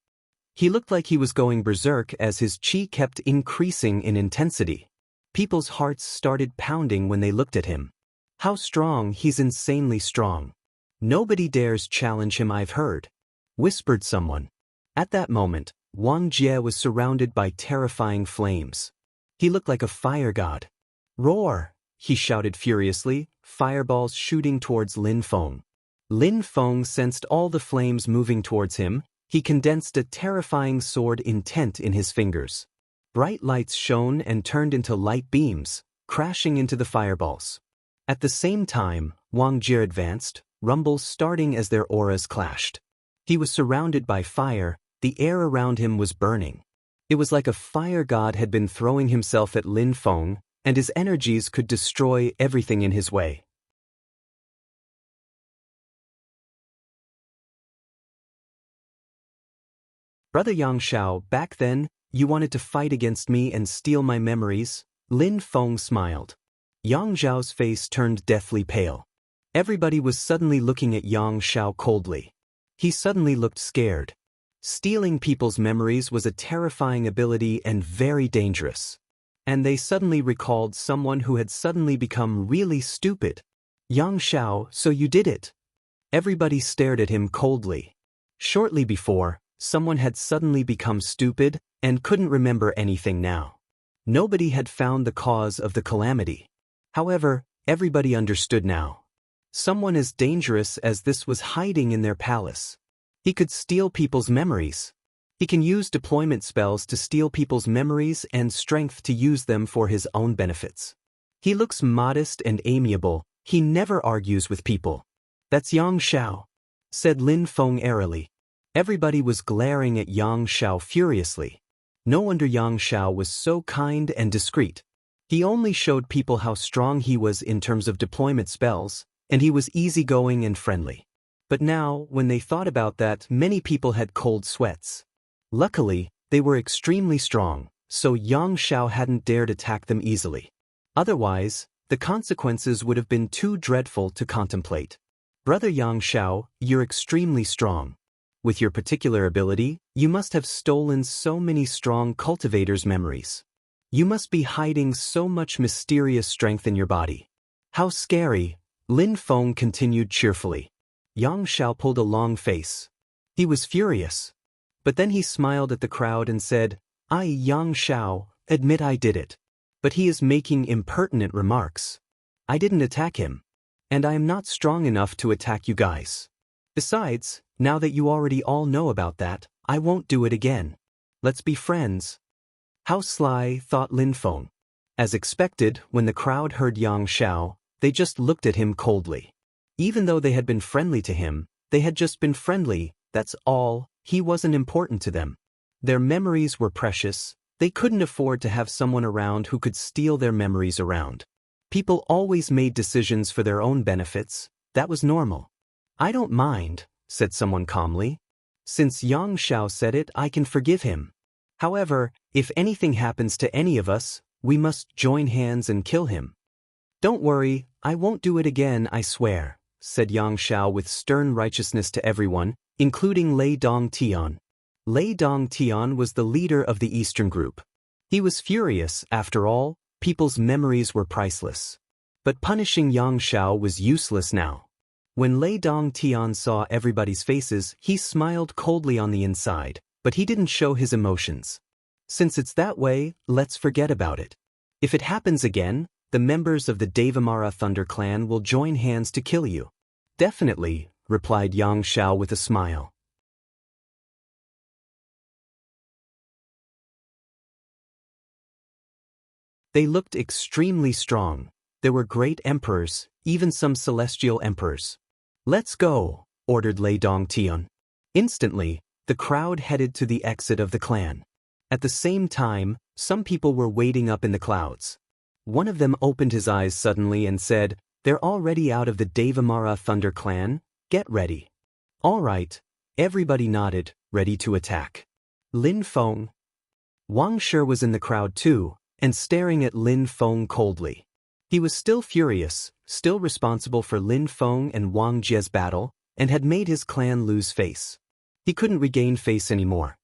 He looked like he was going berserk as his qi kept increasing in intensity. People's hearts started pounding when they looked at him. "How strong, he's insanely strong. Nobody dares challenge him, I've heard," whispered someone. At that moment, Wang Jie was surrounded by terrifying flames. He looked like a fire god. "Roar!" he shouted furiously, fireballs shooting towards Lin Feng. Lin Feng sensed all the flames moving towards him. He condensed a terrifying sword intent in his fingers. Bright lights shone and turned into light beams, crashing into the fireballs. At the same time, Wang Jie advanced, rumbles starting as their auras clashed. He was surrounded by fire, the air around him was burning. It was like a fire god had been throwing himself at Lin Feng, and his energies could destroy everything in his way. "Brother Yang Shao, back then, you wanted to fight against me and steal my memories?" Lin Feng smiled. Yang Zhao's face turned deathly pale. Everybody was suddenly looking at Yang Xiao coldly. He suddenly looked scared. Stealing people's memories was a terrifying ability and very dangerous. And they suddenly recalled someone who had suddenly become really stupid. Yang Xiao, so you did it. Everybody stared at him coldly. Shortly before, someone had suddenly become stupid and couldn't remember anything now. Nobody had found the cause of the calamity. However, everybody understood now. Someone as dangerous as this was hiding in their palace. He could steal people's memories. He can use deployment spells to steal people's memories and strength to use them for his own benefits. He looks modest and amiable. He never argues with people. That's Yang Xiao, said Lin Feng airily. Everybody was glaring at Yang Xiao furiously. No wonder Yang Xiao was so kind and discreet. He only showed people how strong he was in terms of deployment spells, and he was easygoing and friendly. But now, when they thought about that, many people had cold sweats. Luckily, they were extremely strong, so Yang Xiao hadn't dared attack them easily. Otherwise, the consequences would have been too dreadful to contemplate. Brother Yang Xiao, you're extremely strong. With your particular ability, you must have stolen so many strong cultivators' memories. You must be hiding so much mysterious strength in your body. How scary, Lin Feng continued cheerfully. Yang Xiao pulled a long face. He was furious. But then he smiled at the crowd and said, I, Yang Xiao, admit I did it. But he is making impertinent remarks. I didn't attack him. And I am not strong enough to attack you guys. Besides, now that you already all know about that, I won't do it again. Let's be friends. How sly, thought Lin Feng. As expected, when the crowd heard Yang Xiao, they just looked at him coldly. Even though they had been friendly to him, they had just been friendly, that's all. He wasn't important to them. Their memories were precious. They couldn't afford to have someone around who could steal their memories around. People always made decisions for their own benefits. That was normal. I don't mind, said someone calmly. Since Yang Xiao said it, I can forgive him. However, if anything happens to any of us, we must join hands and kill him. Don't worry, I won't do it again, I swear, said Yang Xiao with stern righteousness to everyone, including Lei Dongtian. Lei Dongtian was the leader of the Eastern group. He was furious, after all, people's memories were priceless. But punishing Yang Xiao was useless now. When Lei Dongtian saw everybody's faces, he smiled coldly on the inside, but he didn't show his emotions. Since it's that way, let's forget about it. If it happens again, the members of the Devamara Thunder clan will join hands to kill you. Definitely, replied Yang Xiao with a smile. They looked extremely strong. There were great emperors, even some celestial emperors. Let's go, ordered Lei Dongtian. Instantly, the crowd headed to the exit of the clan. At the same time, some people were waiting up in the clouds. One of them opened his eyes suddenly and said, They're already out of the Devamara Thunder clan, get ready. All right, everybody nodded, ready to attack. Lin Feng. Wang Shi was in the crowd too, and staring at Lin Feng coldly. He was still furious, still responsible for Lin Feng and Wang Jie's battle, and had made his clan lose face. He couldn't regain face anymore.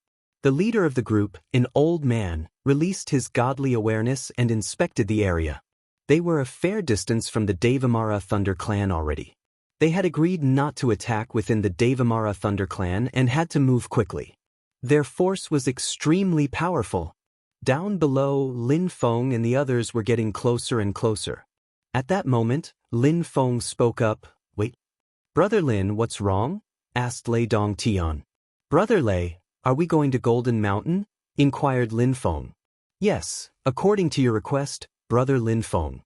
The leader of the group, an old man, released his godly awareness and inspected the area. They were a fair distance from the Devamara Thunder clan already. They had agreed not to attack within the Devamara Thunder clan and had to move quickly. Their force was extremely powerful. Down below, Lin Feng and the others were getting closer and closer. At that moment, Lin Feng spoke up, Wait. Brother Lin, what's wrong? Asked Lei Dongtian. Brother Lei, are we going to Golden Mountain? Inquired Lin Feng. Yes, according to your request, Brother Lin Feng.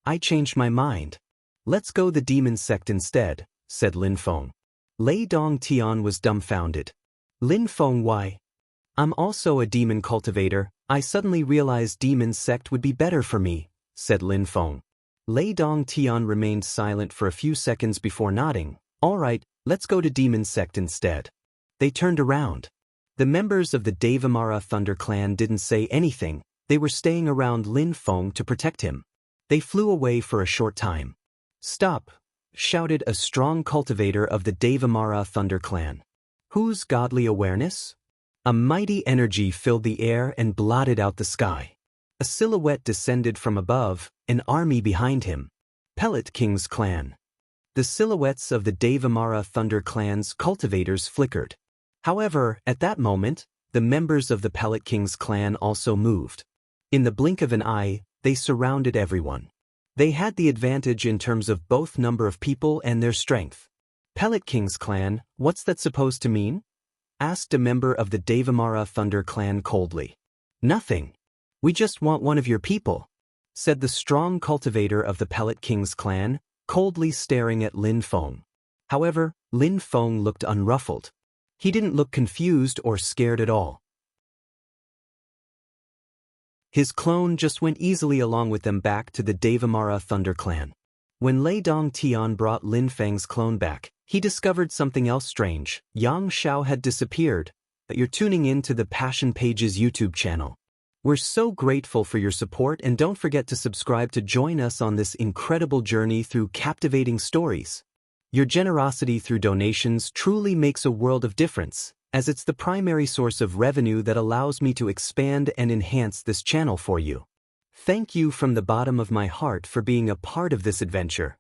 I changed my mind. Let's go the demon sect instead, said Lin Feng. Lei Dongtian was dumbfounded. Lin Feng, why? I'm also a demon cultivator. I suddenly realized demon sect would be better for me, said Lin Feng. Lei Dongtian remained silent for a few seconds before nodding. All right, let's go to demon sect instead. They turned around. The members of the Devamara Thunder clan didn't say anything. They were staying around Lin Feng to protect him. They flew away for a short time. Stop, shouted a strong cultivator of the Devamara Thunder clan. Whose godly awareness? A mighty energy filled the air and blotted out the sky. A silhouette descended from above, an army behind him. Pellet King's clan. The silhouettes of the Devamara Thunder clan's cultivators flickered. However, at that moment, the members of the Pellet King's clan also moved. In the blink of an eye, they surrounded everyone. They had the advantage in terms of both number of people and their strength. Pellet King's clan, what's that supposed to mean? Asked a member of the Devamara Thunder clan coldly. Nothing. We just want one of your people, said the strong cultivator of the Pellet King's clan, coldly staring at Lin Feng. However, Lin Feng looked unruffled. He didn't look confused or scared at all. His clone just went easily along with them back to the Devamara Thunder clan. When Lei Dong Tian brought Lin Feng's clone back, he discovered something else strange. Yang Xiao had disappeared. But you're tuning in to the Passion Pages YouTube channel. We're so grateful for your support, and don't forget to subscribe to join us on this incredible journey through captivating stories. Your generosity through donations truly makes a world of difference, as it's the primary source of revenue that allows me to expand and enhance this channel for you. Thank you from the bottom of my heart for being a part of this adventure.